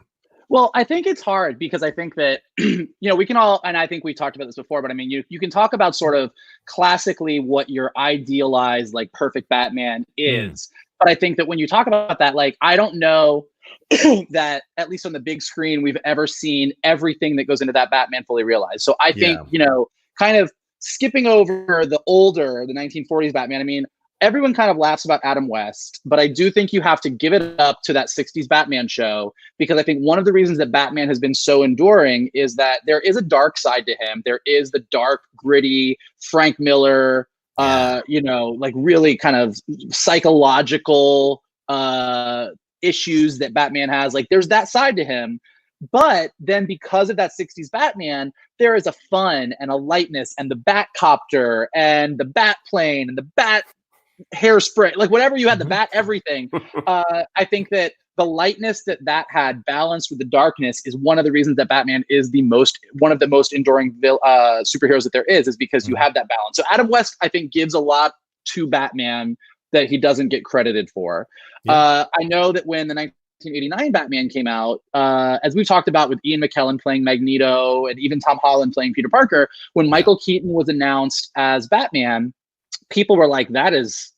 Speaker 2: Well, I think it's hard because I think that, we can all, and I think we talked about this before, but I mean, you can talk about sort of classically what your idealized, like, perfect Batman is. But I think that when you talk about that, like, I don't know, that, at least on the big screen, we've ever seen everything that goes into that Batman fully realized. So I think, kind of skipping over the 1940s Batman, I mean, everyone kind of laughs about Adam West, but I do think you have to give it up to that 60s Batman show, because I think one of the reasons that Batman has been so enduring is that there is a dark side to him. There is the dark, gritty Frank Miller, really kind of psychological issues that Batman has. Like, there's that side to him. But then because of that 60s Batman, there is a fun and a lightness and the Batcopter and the Bat plane and the Bat hairspray, like whatever you had, the Bat everything. I think that the lightness that had balanced with the darkness is one of the reasons that Batman is one of the most enduring superheroes that there is because you have that balance. So Adam West, I think, gives a lot to Batman that he doesn't get credited for. I know that when the 1989 Batman came out, as we've talked about with Ian McKellen playing Magneto and even Tom Holland playing Peter Parker, when Michael Keaton was announced as Batman, people were like, that is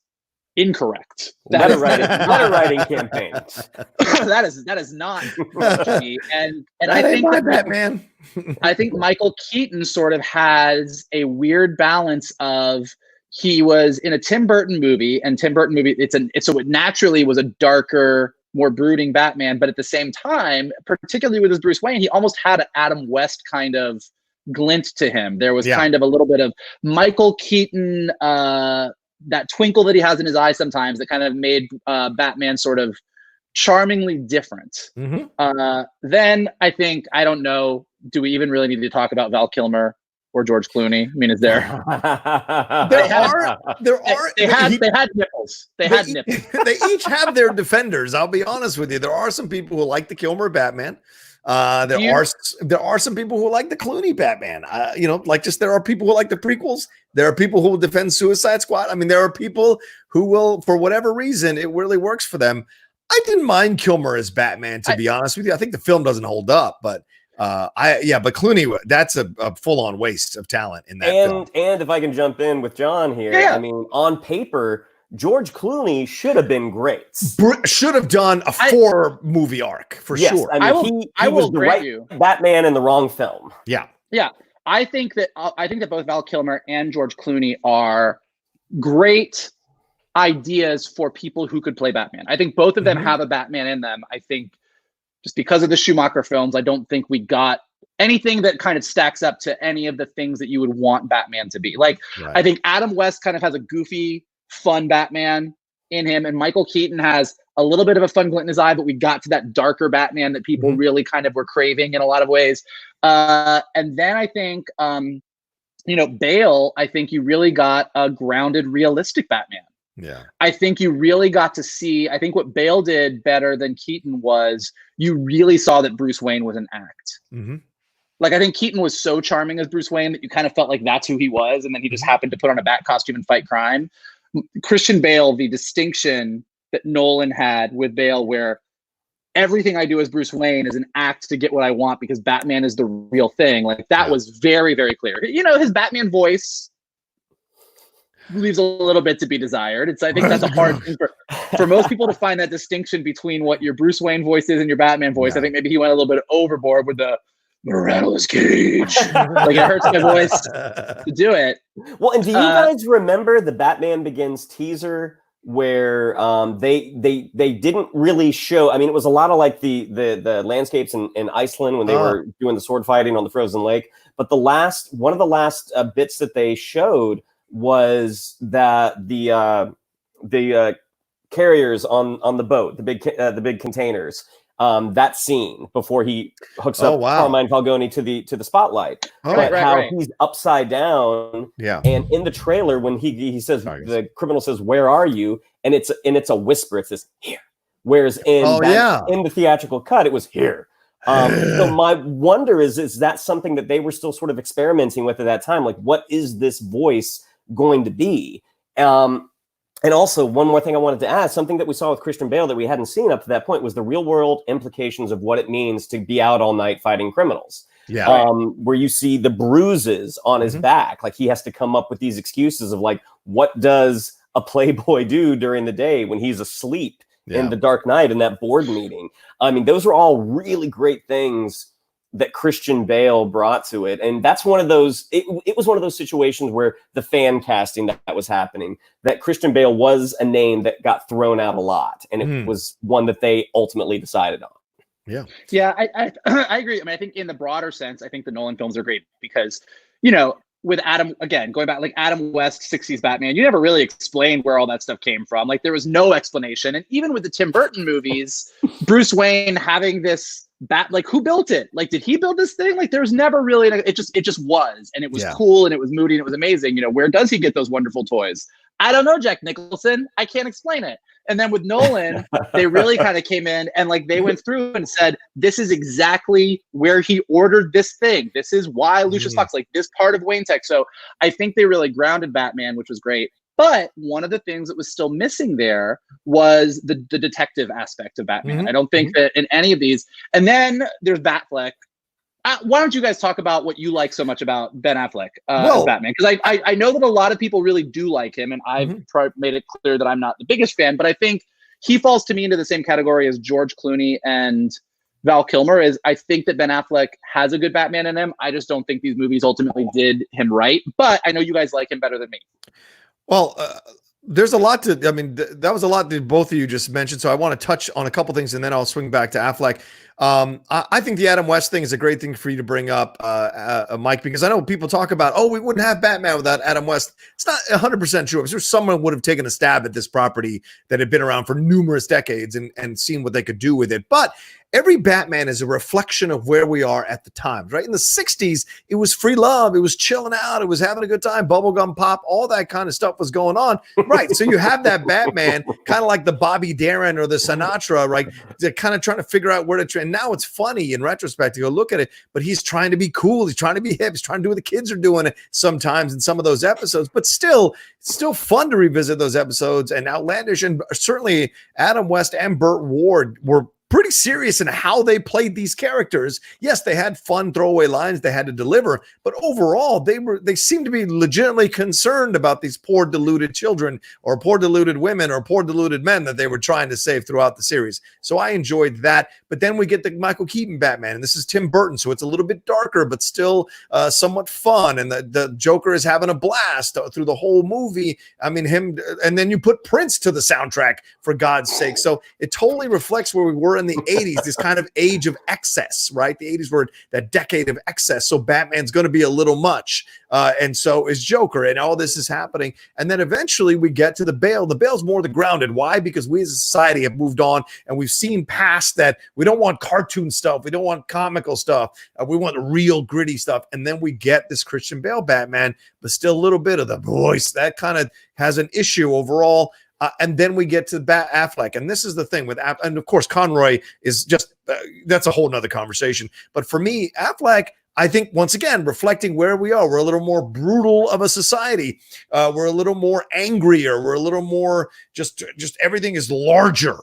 Speaker 2: incorrect.
Speaker 3: Letter writing campaigns.
Speaker 2: that is not me. And I think that
Speaker 1: Batman.
Speaker 2: I think Michael Keaton sort of has a weird balance of, he was in a Tim Burton movie, and Tim Burton movie, so it naturally was a darker, more brooding Batman, but at the same time, particularly with his Bruce Wayne, he almost had an Adam West kind of glint to him. There was kind of a little bit of Michael Keaton, that twinkle that he has in his eye sometimes that kind of made Batman sort of charmingly different. Then I think, I don't know, do we even really need to talk about Val Kilmer or George Clooney? I mean, is there? They had nipples. They had nipples.
Speaker 1: They each have their defenders. I'll be honest with you. There are some people who like the Kilmer Batman. There are some people who like the Clooney Batman. There are people who like the prequels. There are people who will defend Suicide Squad. I mean, there are people who will, for whatever reason, it really works for them. I didn't mind Kilmer as Batman, to be honest with you. I think the film doesn't hold up, but but Clooney, that's a full-on waste of talent in that film.
Speaker 3: And if I can jump in with John here, I mean, on paper, George Clooney should have been great.
Speaker 1: Should have done a 4-movie arc for sure.
Speaker 3: I mean, he was the right Batman in the wrong film.
Speaker 2: Yeah. I think that both Val Kilmer and George Clooney are great ideas for people who could play Batman. I think both of them have a Batman in them. I think just because of the Schumacher films, I don't think we got anything that kind of stacks up to any of the things that you would want Batman to be. Like, I think Adam West kind of has a goofy, fun Batman in him, and Michael Keaton has a little bit of a fun glint in his eye, but we got to that darker Batman that people really kind of were craving in a lot of ways. And then I think, Bale, I think you really got a grounded, realistic Batman.
Speaker 1: Yeah.
Speaker 2: I think you really got to see, I think what Bale did better than Keaton was, you really saw that Bruce Wayne was an act. Like, I think Keaton was so charming as Bruce Wayne that you kind of felt like that's who he was, and then he just happened to put on a bat costume and fight crime. Christian Bale, the distinction that Nolan had with Bale, where everything I do as Bruce Wayne is an act to get what I want because Batman is the real thing. Like, that was very, very clear. His Batman voice leaves a little bit to be desired. I think that's a hard thing for most people to find that distinction between what your Bruce Wayne voice is and your Batman voice. I think maybe he went a little bit overboard with the rattle his cage. Like, it hurts my voice to do it.
Speaker 3: Well, and do you guys remember the Batman Begins teaser where they didn't really show? I mean, it was a lot of like the landscapes in Iceland when they were doing the sword fighting on the frozen lake. But one of the last bits that they showed was that the carriers on the boat, the big containers. That scene before he hooks up Carmine Falcone to the spotlight, he's upside down.
Speaker 1: Yeah.
Speaker 3: And in the trailer, when he says, the criminal says, "Where are you?" and it's a whisper. It says, "Here." Whereas in the theatrical cut, it was here. So my wonder is that something that they were still sort of experimenting with at that time? Like, what is this voice going to be? And also, one more thing I wanted to add, something that we saw with Christian Bale that we hadn't seen up to that point was the real world implications of what it means to be out all night fighting criminals.
Speaker 1: Yeah.
Speaker 3: Where you see the bruises on his back. Like, he has to come up with these excuses of like, what does a playboy do during the day when he's asleep in The Dark Knight in that board meeting. I mean, those were all really great things that Christian Bale brought to it. And that's one of those, it was one of those situations where the fan casting that was happening, that Christian Bale was a name that got thrown out a lot. And it was one that they ultimately decided on.
Speaker 2: Yeah, I agree. I mean, I think in the broader sense, I think the Nolan films are great because, you know, with Adam, again, going back, like Adam West 60s Batman, you never really explained where all that stuff came from. Like there was no explanation. And even with the Tim Burton movies, Bruce Wayne having this like who built it? Like, did he build this thing? Like there was never really, it just was, and it was cool and it was moody and it was amazing. You know, where does he get those wonderful toys? I don't know, Jack Nicholson. I can't explain it. And then with Nolan, they really kind of came in and like they went through and said, this is exactly where he ordered this thing. This is why Lucius Fox, like this part of Wayne Tech. So I think they really grounded Batman, which was great. But one of the things that was still missing there was the detective aspect of Batman. I don't think that in any of these. And then there's Batfleck. Why don't you guys talk about what you like so much about Ben Affleck as Batman? Because I know that a lot of people really do like him, and I've made it clear that I'm not the biggest fan, but I think he falls to me into the same category as George Clooney and Val Kilmer. Is I think that Ben Affleck has a good Batman in him. I just don't think these movies ultimately did him right, but I know you guys like him better than me.
Speaker 1: Well, there's a lot to, I mean, that was a lot that both of you just mentioned. So I want to touch on a couple things and then I'll swing back to Affleck. I think the Adam West thing is a great thing for you to bring up, Mike, because I know people talk about, oh, we wouldn't have Batman without Adam West. It's not 100% true. I'm sure someone would have taken a stab at this property that had been around for numerous decades and seen what they could do with it. But every Batman is a reflection of where we are at the time, right? In the 60s, it was free love. It was chilling out. It was having a good time. Bubblegum pop, all that kind of stuff was going on. Right. So you have that Batman, kind of like the Bobby Darin or the Sinatra, right? They're kind of trying to figure out where to trend. Now it's funny in retrospect to go look at it, but he's trying to be cool. He's trying to be hip. He's trying to do what the kids are doing sometimes in some of those episodes, but still, it's still fun to revisit those episodes and outlandish. And certainly Adam West and Burt Ward were pretty serious in how they played these characters. Yes, they had fun throwaway lines they had to deliver, but overall they seemed to be legitimately concerned about these poor deluded children or poor deluded women or poor deluded men that they were trying to save throughout the series. So I enjoyed that. But then we get the Michael Keaton Batman, and this is Tim Burton, so it's a little bit darker, but still somewhat fun. And the Joker is having a blast through the whole movie. I mean, him, and then you put Prince to the soundtrack, for God's sake. So it totally reflects where we were in the 80s, this kind of age of excess, right? The 80s were that decade of excess. So Batman's going to be a little much. And so is Joker, and all this is happening. And then eventually we get to the Bale. The Bale's more the grounded. Why? Because we as a society have moved on and we've seen past that. We don't want cartoon stuff. We don't want comical stuff. We want the real gritty stuff. And then we get this Christian Bale Batman, but still a little bit of the voice that kind of has an issue overall. And then we get to Affleck. And this is the thing with Affleck. And of course, Conroy is just, that's a whole nother conversation. But for me, Affleck, I think, once again, reflecting where we are, we're a little more brutal of a society. We're a little more angrier. We're a little more just everything is larger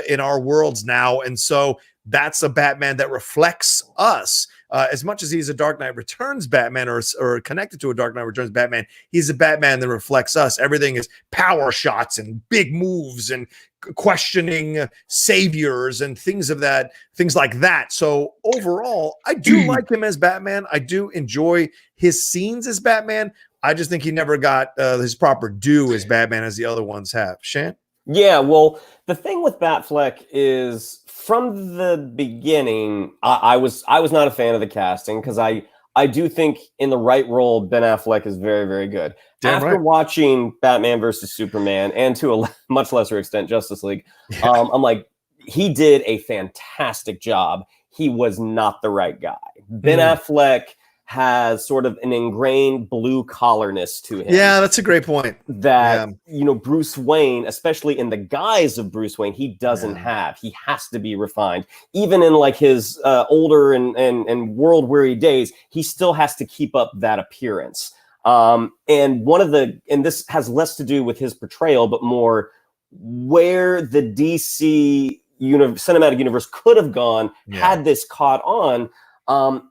Speaker 1: in our worlds now. And so that's a Batman that reflects us. As much as he's a Dark Knight Returns Batman or connected to a Dark Knight Returns Batman, he's a Batman that reflects us. Everything is power shots and big moves and questioning saviors and things like that. So overall, I do like him as Batman. I do enjoy his scenes as Batman. I just think he never got his proper due as Batman as the other ones have. Shan?
Speaker 3: Yeah, well, the thing with Batfleck is from the beginning, I was not a fan of the casting because I do think in the right role, Ben Affleck is very, very good. After watching Batman versus Superman and to a much lesser extent Justice League, I'm like, he did a fantastic job. He was not the right guy. Ben Affleck has sort of an ingrained blue collarness to him.
Speaker 1: Yeah, that's a great point.
Speaker 3: That, Bruce Wayne, especially in the guise of Bruce Wayne, he doesn't have. He has to be refined. Even in like his older and world-weary days, he still has to keep up that appearance. And this has less to do with his portrayal, but more where the DC cinematic universe could have gone had this caught on.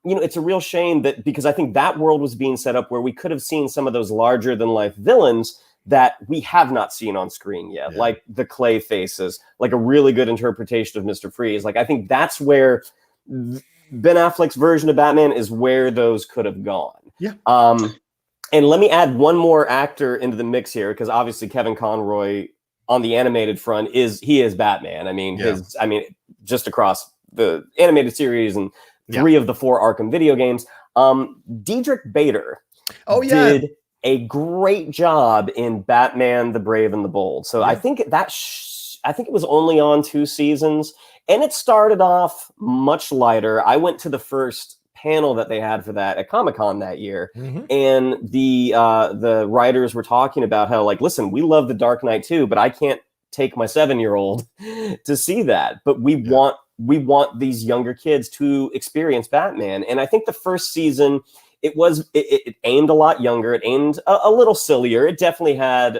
Speaker 3: It's a real shame that because I think that world was being set up where we could have seen some of those larger than life villains that we have not seen on screen yet, like the clay faces, like a really good interpretation of Mr. Freeze. Like, I think that's where Ben Affleck's version of Batman is where those could have gone.
Speaker 1: Yeah.
Speaker 3: And let me add one more actor into the mix here, because obviously Kevin Conroy on the animated front is Batman. I mean, just across the animated series and 3 of the 4 Arkham video games. Diedrich Bader did a great job in Batman: The Brave and the Bold. So I think I think it was only on 2 seasons, and it started off much lighter. I went to the first panel that they had for that at Comic-Con that year, and the writers were talking about how, like, listen, we love The Dark Knight too, but I can't take my 7-year-old to see that. But we want these younger kids to experience Batman. And I think the first season, it aimed a lot younger. It aimed a little sillier. It definitely had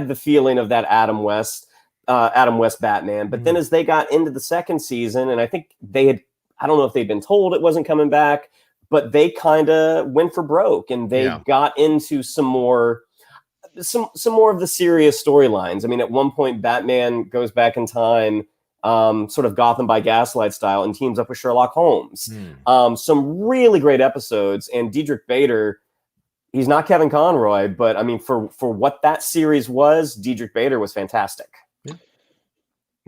Speaker 3: the feeling of that Adam West Batman. But then as they got into the second season, and I think I don't know if they'd been told it wasn't coming back, but they kind of went for broke, and they got into some more of the serious storylines. I mean, at one point, Batman goes back in time, sort of Gotham by Gaslight style, and teams up with Sherlock Holmes. Some really great episodes. And Diedrich Bader, he's not Kevin Conroy, but I mean, for what that series was, Diedrich Bader was fantastic.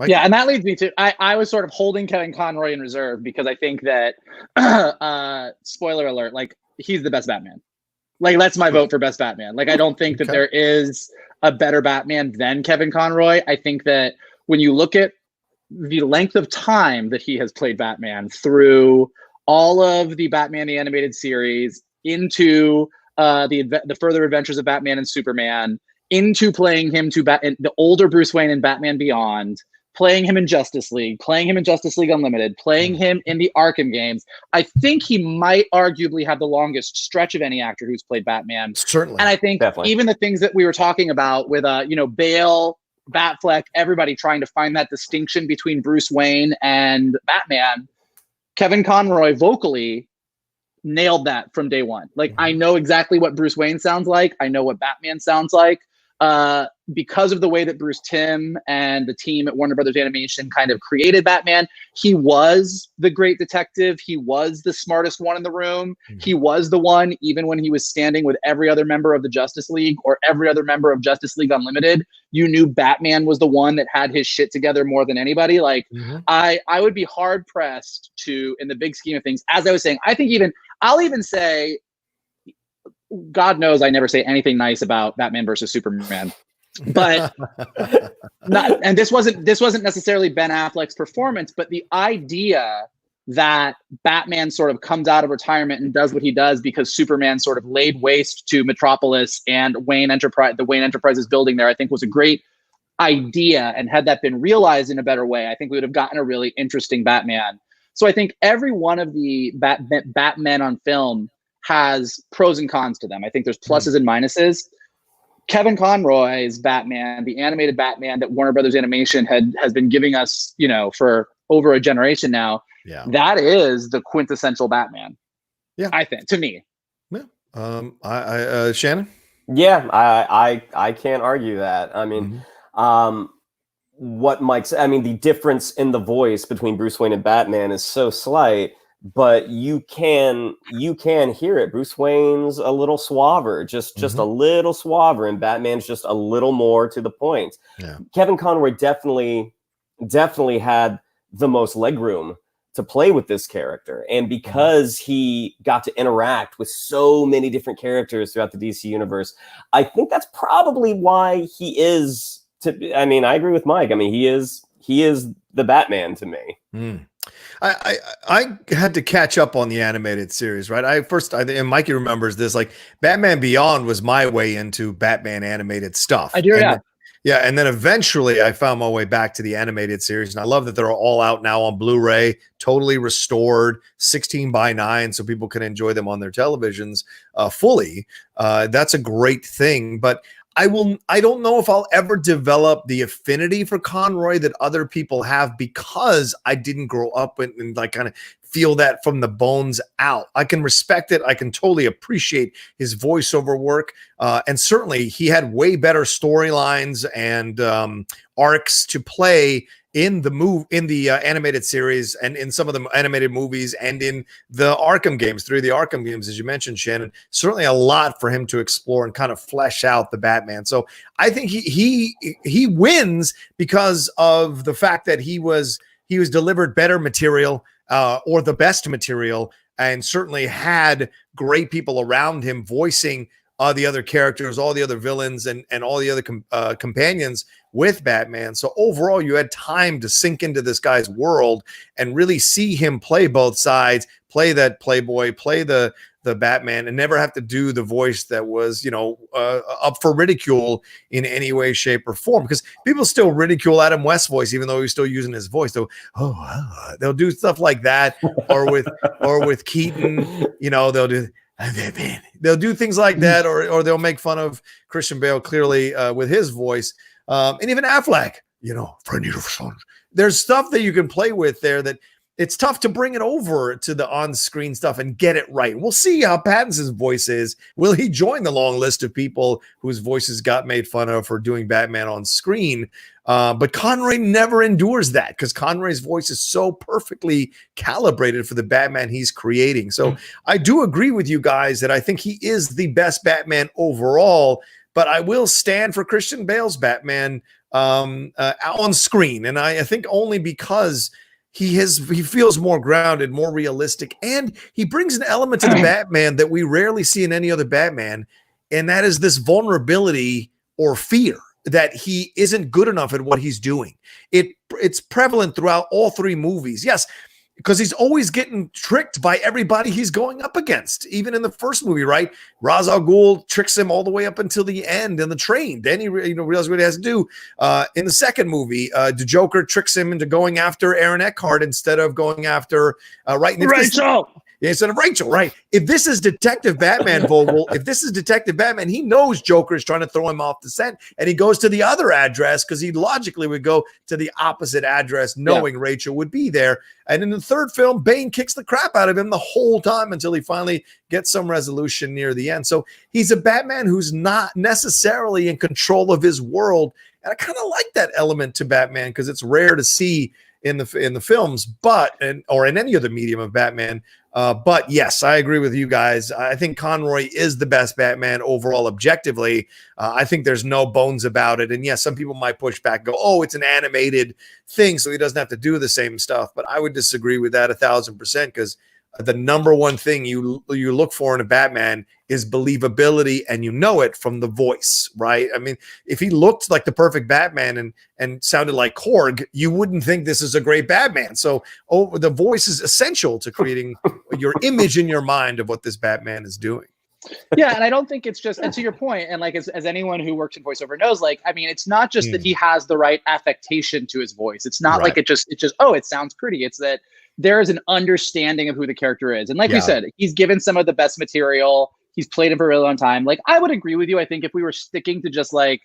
Speaker 2: Yeah, and that leads me to I was sort of holding Kevin Conroy in reserve because I think that spoiler alert, like, he's the best Batman. Like, that's my vote for best Batman. Like, I don't think that there is a better Batman than Kevin Conroy. I think that when you look at the length of time that he has played Batman through all of the Batman the Animated Series, into the further adventures of Batman and Superman, into playing him the older Bruce Wayne in Batman Beyond, playing him in Justice League, playing him in Justice League Unlimited, playing him in the Arkham games, I think he might arguably have the longest stretch of any actor who's played Batman.
Speaker 1: Certainly.
Speaker 2: And I think even the things that we were talking about with, Bale, Batfleck, everybody trying to find that distinction between Bruce Wayne and Batman, Kevin Conroy vocally nailed that from day one. Like, I know exactly what Bruce Wayne sounds like. I know what Batman sounds like. Because of the way that Bruce Timm and the team at Warner Brothers Animation kind of created Batman, he was the great detective. He was the smartest one in the room. He was the one, even when he was standing with every other member of the Justice League or every other member of Justice League Unlimited, you knew Batman was the one that had his shit together more than anybody. Like, I would be hard pressed to, in the big scheme of things, as I was saying, I'll even say, God knows I never say anything nice about Batman versus Superman, but and this wasn't necessarily Ben Affleck's performance, but the idea that Batman sort of comes out of retirement and does what he does because Superman sort of laid waste to Metropolis and the Wayne Enterprises building there, I think was a great idea. And had that been realized in a better way, I think we would have gotten a really interesting Batman. So I think every one of the Batman on film has pros and cons to them. I think there's pluses and minuses. Kevin Conroy's Batman, the animated Batman that Warner Brothers Animation has been giving us, for over a generation now, that is the quintessential Batman. Yeah, I think, to me.
Speaker 1: Yeah. Shannon?
Speaker 3: Yeah, I can't argue that. I mean, what Mike said, I mean, the difference in the voice between Bruce Wayne and Batman is so slight, but you can hear it. Bruce Wayne's a little suaver, just a little suaver, and Batman's just a little more to the point. Yeah. Kevin Conroy definitely had the most legroom to play with this character, and because he got to interact with so many different characters throughout the DC universe, I think that's probably why he is. I mean, I agree with Mike. I mean, he is the Batman to me.
Speaker 1: I had to catch up on the animated series, right? And Mikey remembers this, like, Batman Beyond was my way into Batman animated stuff.
Speaker 2: I do,
Speaker 1: and then eventually I found my way back to the animated series, and I love that they're all out now on Blu-ray, totally restored, 16:9, so people can enjoy them on their televisions fully. That's a great thing, but I don't know if I'll ever develop the affinity for Conroy that other people have, because I didn't grow up and like kind of feel that from the bones out. I can respect it. I can totally appreciate his voiceover work. And certainly he had way better storylines and arcs to play in the animated series and in some of the animated movies and in the Arkham games, through the Arkham games, as you mentioned, Shannon. Certainly a lot for him to explore and kind of flesh out the Batman. So I think he wins because of the fact that he was delivered better material, or the best material, and certainly had great people around him voicing the other characters, all the other villains, and all the other companions with Batman. So overall, you had time to sink into this guy's world and really see him play both sides, play that playboy, play the Batman, and never have to do the voice that was, up for ridicule in any way, shape, or form. Because people still ridicule Adam West's voice, even though he's still using his voice. They'll do stuff like that, or with Keaton, they'll do things like that, or they'll make fun of Christian Bale clearly with his voice, and even Affleck. There's stuff that you can play with there that it's tough to bring it over to the on-screen stuff and get it right. We'll see how Pattinson's voice is. Will he join the long list of people whose voices got made fun of for doing Batman on screen? But Conroy never endures that, because Conroy's voice is so perfectly calibrated for the Batman he's creating. So I do agree with you guys that I think he is the best Batman overall, but I will stand for Christian Bale's Batman on screen. And I think only because he feels more grounded, more realistic, and he brings an element to the Batman that we rarely see in any other Batman, and that is this vulnerability or fear that he isn't good enough at what he's doing. It's prevalent throughout all three movies. Yes, because he's always getting tricked by everybody he's going up against. Even in the first movie, right? Ra's al Ghul tricks him all the way up until the end in the train. Then he realizes what he has to do. In the second movie, the Joker tricks him into going after Aaron Eckhart instead of going after
Speaker 2: Rachel.
Speaker 1: Instead of Rachel, right? If this is Detective Batman, Vogel, if this is Detective Batman, he knows Joker is trying to throw him off the scent, and he goes to the other address because he logically would go to the opposite address, knowing Rachel would be there. And in the third film, Bane kicks the crap out of him the whole time until he finally gets some resolution near the end. So he's a Batman who's not necessarily in control of his world, and I kind of like that element to Batman because it's rare to see in the films, or in any other medium of Batman. But yes, I agree with you guys. I think Conroy is the best Batman overall, objectively. I think there's no bones about it. And yes, some people might push back, go, "Oh, it's an animated thing, so he doesn't have to do the same stuff." But I would disagree with that 1,000%, because the number one thing you look for in a Batman is believability, and you know it from the voice, right? I mean, if he looked like the perfect Batman and sounded like Korg, you wouldn't think this is a great Batman. So the voice is essential to creating your image in your mind of what this Batman is doing.
Speaker 2: Yeah, and I don't think it's just, and to your point, and like as anyone who works in voiceover knows, like, I mean, it's not just that he has the right affectation to his voice. It's not like it just, oh, it sounds pretty. It's that there is an understanding of who the character is. And like we said, he's given some of the best material. He's played it for a really long time. Like, I would agree with you. I think if we were sticking to just like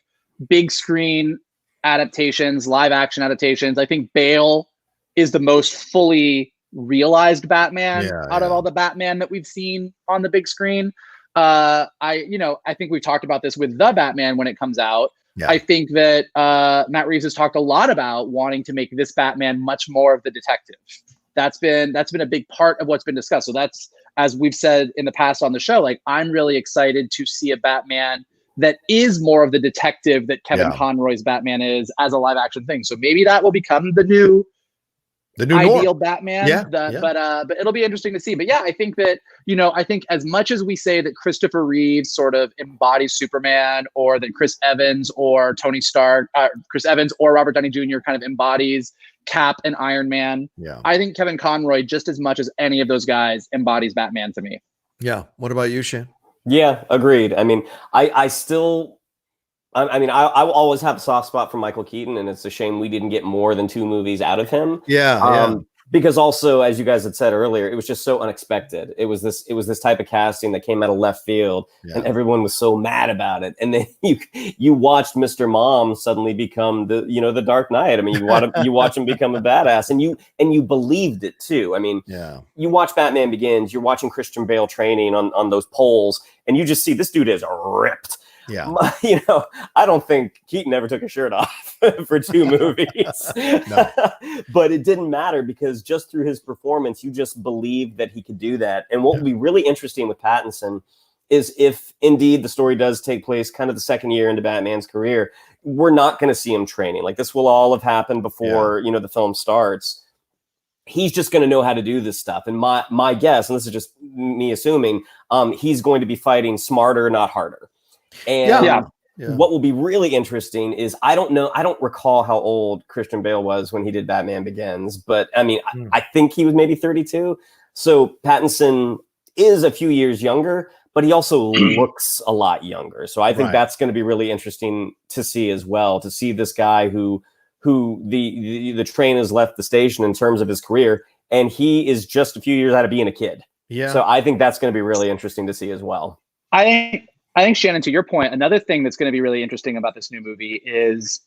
Speaker 2: big screen adaptations, live action adaptations, I think Bale is the most fully realized Batman out of all the Batman that we've seen on the big screen. I think we've talked about this with The Batman when it comes out. Yeah. I think that Matt Reeves has talked a lot about wanting to make this Batman much more of the detective. That's been a big part of what's been discussed. So that's, as we've said in the past on the show, like, I'm really excited to see a Batman that is more of the detective that Kevin Conroy's Batman is as a live action thing. So maybe that will become the new ideal norm. Batman. But it'll be interesting to see. But yeah, I think that, I think as much as we say that Christopher Reeves sort of embodies Superman, or that Chris Evans or Tony Stark, Chris Evans or Robert Downey Jr. kind of embodies Cap and Iron Man. Yeah. I think Kevin Conroy, just as much as any of those guys, embodies Batman to me.
Speaker 1: Yeah. What about you, Shane?
Speaker 3: Yeah, agreed. I mean, I will always have a soft spot for Michael Keaton, and it's a shame we didn't get more than 2 movies out of him.
Speaker 1: Yeah.
Speaker 3: Because also, as you guys had said earlier, it was just so unexpected. It was this type of casting that came out of left field, and everyone was so mad about it. And then you watched Mr. Mom suddenly become the Dark Knight. I mean, you watch him become a badass, and you believed it too. I mean, you watch Batman Begins, you're watching Christian Bale training on those poles, and you just see this dude is ripped.
Speaker 1: Yeah.
Speaker 3: I don't think Keaton ever took a shirt off for 2 movies.
Speaker 1: No.
Speaker 3: But it didn't matter because just through his performance, you just believed that he could do that. And what will be really interesting with Pattinson is if indeed the story does take place kind of the second year into Batman's career, we're not going to see him training. Like, this will all have happened before, the film starts. He's just going to know how to do this stuff. And my guess, and this is just me assuming, he's going to be fighting smarter, not harder. And what will be really interesting is I don't recall how old Christian Bale was when he did Batman Begins, but I mean, I think he was maybe 32. So Pattinson is a few years younger, but he also looks a lot younger. So I think that's going to be really interesting to see as well, to see this guy who the train has left the station in terms of his career, and he is just a few years out of being a kid. Yeah. So I think that's going to be really interesting to see as well.
Speaker 2: I think, Shannon, to your point, another thing that's going to be really interesting about this new movie is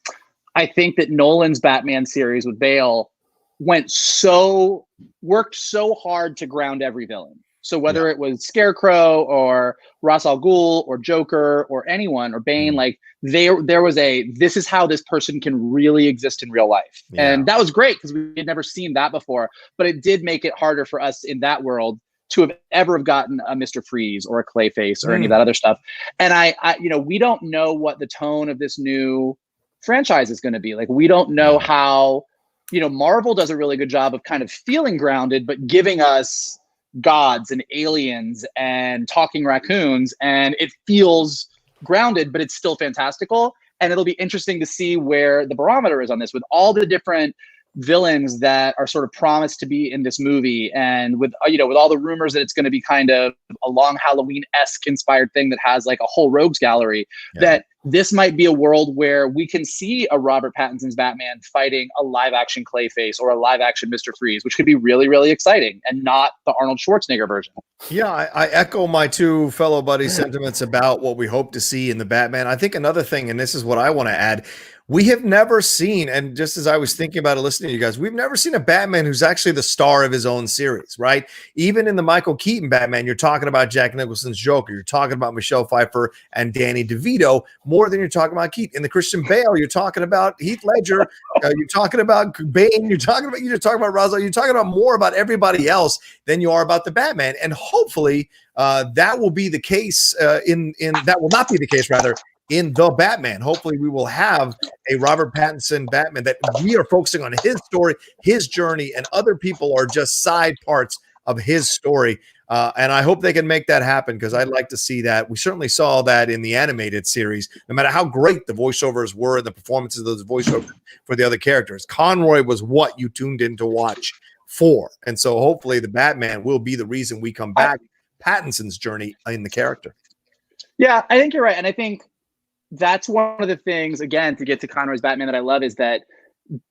Speaker 2: I think that Nolan's Batman series with Bale worked so hard to ground every villain. So whether it was Scarecrow or Ra's al Ghul or Joker or anyone or Bane, like there was this is how this person can really exist in real life. Yeah. And that was great because we had never seen that before, but it did make it harder for us in that world to have ever gotten a Mr. Freeze or a Clayface or any of that other stuff. And I we don't know what the tone of this new franchise is going to be. Like, we don't know how, Marvel does a really good job of kind of feeling grounded, but giving us gods and aliens and talking raccoons, and it feels grounded, but it's still fantastical. And it'll be interesting to see where the barometer is on this with all the different villains that are sort of promised to be in this movie, and with all the rumors that it's going to be kind of a long Halloween-esque inspired thing that has like a whole rogues gallery, that this might be a world where we can see a Robert Pattinson's Batman fighting a live-action Clayface or a live-action Mr. Freeze, which could be really, really exciting, and not the Arnold Schwarzenegger version. Yeah,
Speaker 1: I echo my 2 fellow buddies' sentiments about what we hope to see in the Batman. I think another thing, and this is what I want to add, we have never seen, and just as I was thinking about it, listening to you guys, we've never seen a Batman who's actually the star of his own series, right? Even in the Michael Keaton Batman, you're talking about Jack Nicholson's Joker, you're talking about Michelle Pfeiffer and Danny DeVito more than you're talking about Keaton. In the Christian Bale, you're talking about Heath Ledger, you're talking about Bane, you're talking about Ra's, you're talking about more about everybody else than you are about the Batman. And hopefully that will be the case that will not be the case, rather, in the Batman. Hopefully we will have a Robert Pattinson Batman that we are focusing on his story, his journey, and other people are just side parts of his story. And I hope they can make that happen, because I'd like to see that. We certainly saw that in the animated series, no matter how great the voiceovers were and the performances of those voiceovers for the other characters. Conroy was what you tuned in to watch for. And so hopefully the Batman will be the reason we come back, Pattinson's journey in the character.
Speaker 2: Yeah, I think you're right. And I think that's one of the things, again, to get to Conroy's Batman, that I love, is that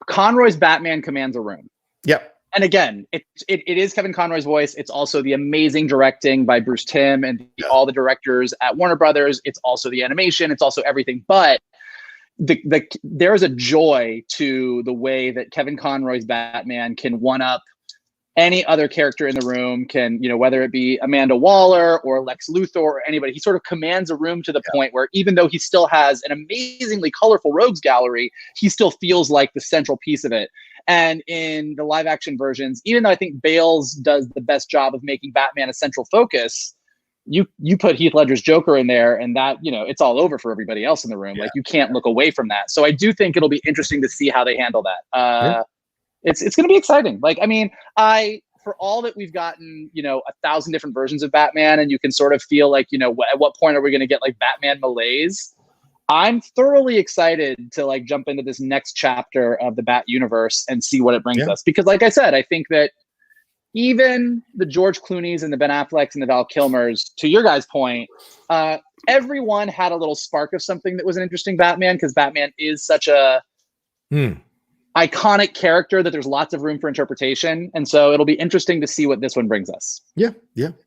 Speaker 2: Conroy's Batman commands a room.
Speaker 1: Yep.
Speaker 2: And again, it is Kevin Conroy's voice. It's also the amazing directing by Bruce Timm and all the directors at Warner Brothers. It's also the animation. It's also everything. But there is a joy to the way that Kevin Conroy's Batman can one-up any other character in the room, can, whether it be Amanda Waller or Lex Luthor or anybody, he sort of commands a room to the point where even though he still has an amazingly colorful rogues gallery, he still feels like the central piece of it. And in the live action versions, even though I think Bale's does the best job of making Batman a central focus, you put Heath Ledger's Joker in there and that, it's all over for everybody else in the room. Yeah. Like, you can't look away from that. So I do think it'll be interesting to see how they handle that. It's going to be exciting. Like, I mean, for all that we've gotten, 1,000 different versions of Batman, and you can sort of feel like, at what point are we going to get like Batman malaise? I'm thoroughly excited to like jump into this next chapter of the Bat universe and see what it brings us. Because like I said, I think that even the George Clooney's and the Ben Afflecks and the Val Kilmers, to your guys' point, everyone had a little spark of something that was an interesting Batman, because Batman is such a iconic character that there's lots of room for interpretation. And so it'll be interesting to see what this one brings us.
Speaker 1: Yeah,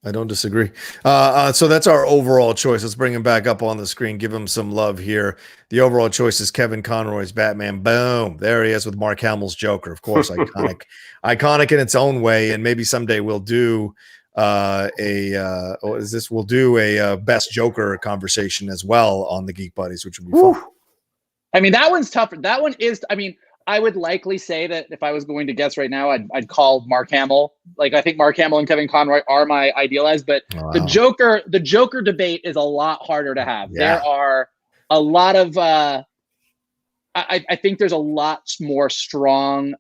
Speaker 1: I don't disagree. So that's our overall choice. Let's bring him back up on the screen. Give him some love here. The overall choice is Kevin Conroy's Batman. Boom. There he is with Mark Hamill's Joker. Of course, iconic in its own way. And maybe someday we'll do we'll do a best Joker conversation as well on the Geek Buddies, which would be fun.
Speaker 2: I mean, that one's tougher. That one is, I mean, I would likely say that if I was going to guess right now, I'd call Mark Hamill. Like, I think Mark Hamill and Kevin Conroy are my idealized, but the Joker debate is a lot harder to have.
Speaker 1: Yeah.
Speaker 2: There are a lot of, I think there's a lot more strong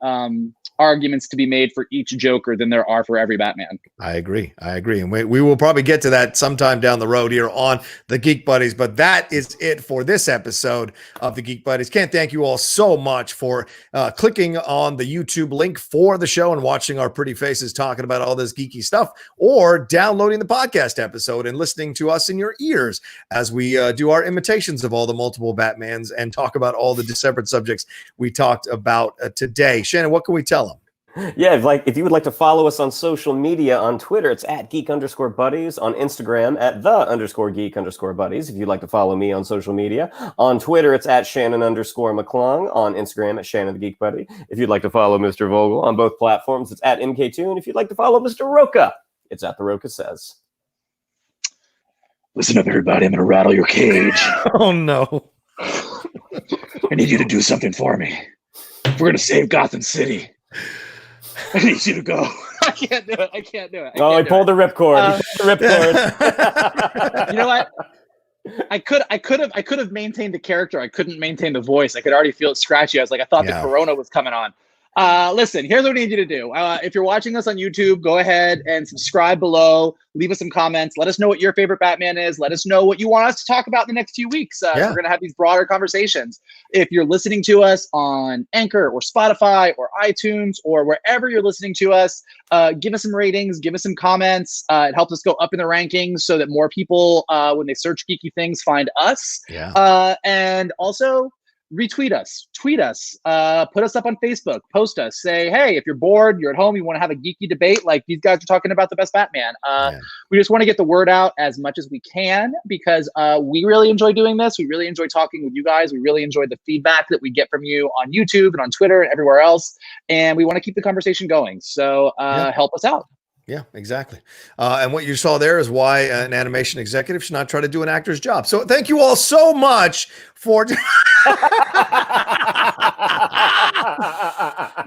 Speaker 2: arguments to be made for each Joker than there are for every Batman.
Speaker 1: I agree. And we will probably get to that sometime down the road here on the Geek Buddies, but that is it for this episode of the Geek Buddies. Can't thank you all so much for clicking on the YouTube link for the show and watching our pretty faces talking about all this geeky stuff, or downloading the podcast episode and listening to us in your ears as we do our imitations of all the multiple Batmans and talk about all the separate subjects we talked about today. Shannon, what can we tell them?
Speaker 3: Yeah, if you would like to follow us on social media, on Twitter, it's at @geek_buddies, on Instagram at @the_geek_buddies. If you'd like to follow me on social media, on Twitter, it's at Shannon_McClung, on Instagram at Shannon the Geek Buddy. If you'd like to follow Mr. Vogel on both platforms, it's at MK2. And if you'd like to follow Mr. Rocha, it's at The Rocha Says.
Speaker 2: Listen up, everybody. I'm going to rattle your cage.
Speaker 1: Oh, no.
Speaker 2: I need you to do something for me. If we're going to save Gotham City, I need you to go. I can't do it.
Speaker 3: He pulled the ripcord.
Speaker 2: You know what? I could have maintained the character. I couldn't maintain the voice. I could already feel it scratchy. I was like, I thought the corona was coming on. Listen, here's what we need you to do. If you're watching us on YouTube, go ahead and subscribe below. Leave us some comments. Let us know what your favorite Batman is. Let us know what you want us to talk about in the next few weeks. We're going to have these broader conversations. If you're listening to us on Anchor or Spotify or iTunes or wherever you're listening to us, give us some ratings, give us some comments. It helps us go up in the rankings so that more people, when they search geeky things, find us. And also, retweet us, tweet us, put us up on Facebook, post us, say, hey, if you're bored, you're at home, you want to have a geeky debate like these guys are talking about the best Batman. We just want to get the word out as much as we can because we really enjoy doing this. We really enjoy talking with you guys. We really enjoy the feedback that we get from you on YouTube and on Twitter and everywhere else. And we want to keep the conversation going. So help us out.
Speaker 1: Yeah, exactly. And what you saw there is why an animation executive should not try to do an actor's job. So thank you all so much for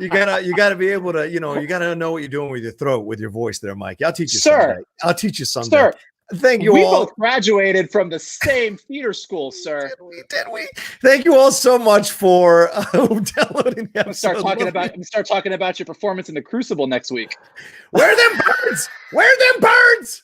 Speaker 1: you gotta be able to, you gotta know what you're doing with your throat, with your voice there, Mike. I'll teach you someday. I'll teach you someday. Sir. Thank you all.
Speaker 2: We both graduated from the same theater school, sir.
Speaker 1: Did we? Thank you all so much for downloading the episode.
Speaker 2: Start talking about your performance in the Crucible next week.
Speaker 1: Where them birds? Where them birds?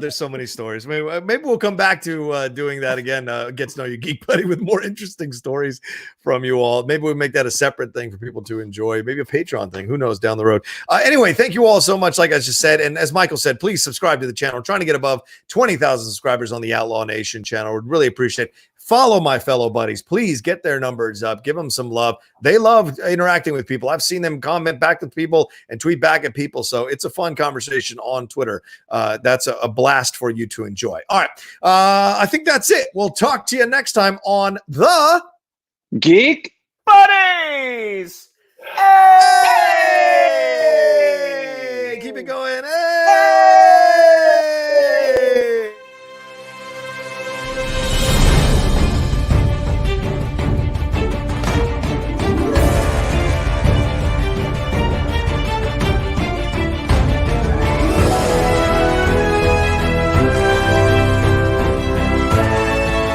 Speaker 1: There's so many stories. Maybe we'll come back to doing that again. Get to know you, Geek Buddy, with more interesting stories from you all. Maybe we'll make that a separate thing for people to enjoy. Maybe a Patreon thing. Who knows down the road? Anyway, thank you all so much. Like I just said, and as Michael said, please subscribe to the channel. We're trying to get above 20,000 subscribers on the Outlaw Nation channel. We'd really appreciate it. Follow my fellow buddies. Please get their numbers up. Give them some love. They love interacting with people. I've seen them comment back to people and tweet back at people. So it's a fun conversation on Twitter. That's a blast for you to enjoy. All right. I think that's it. We'll talk to you next time on the
Speaker 2: Geek
Speaker 3: Buddies. Hey!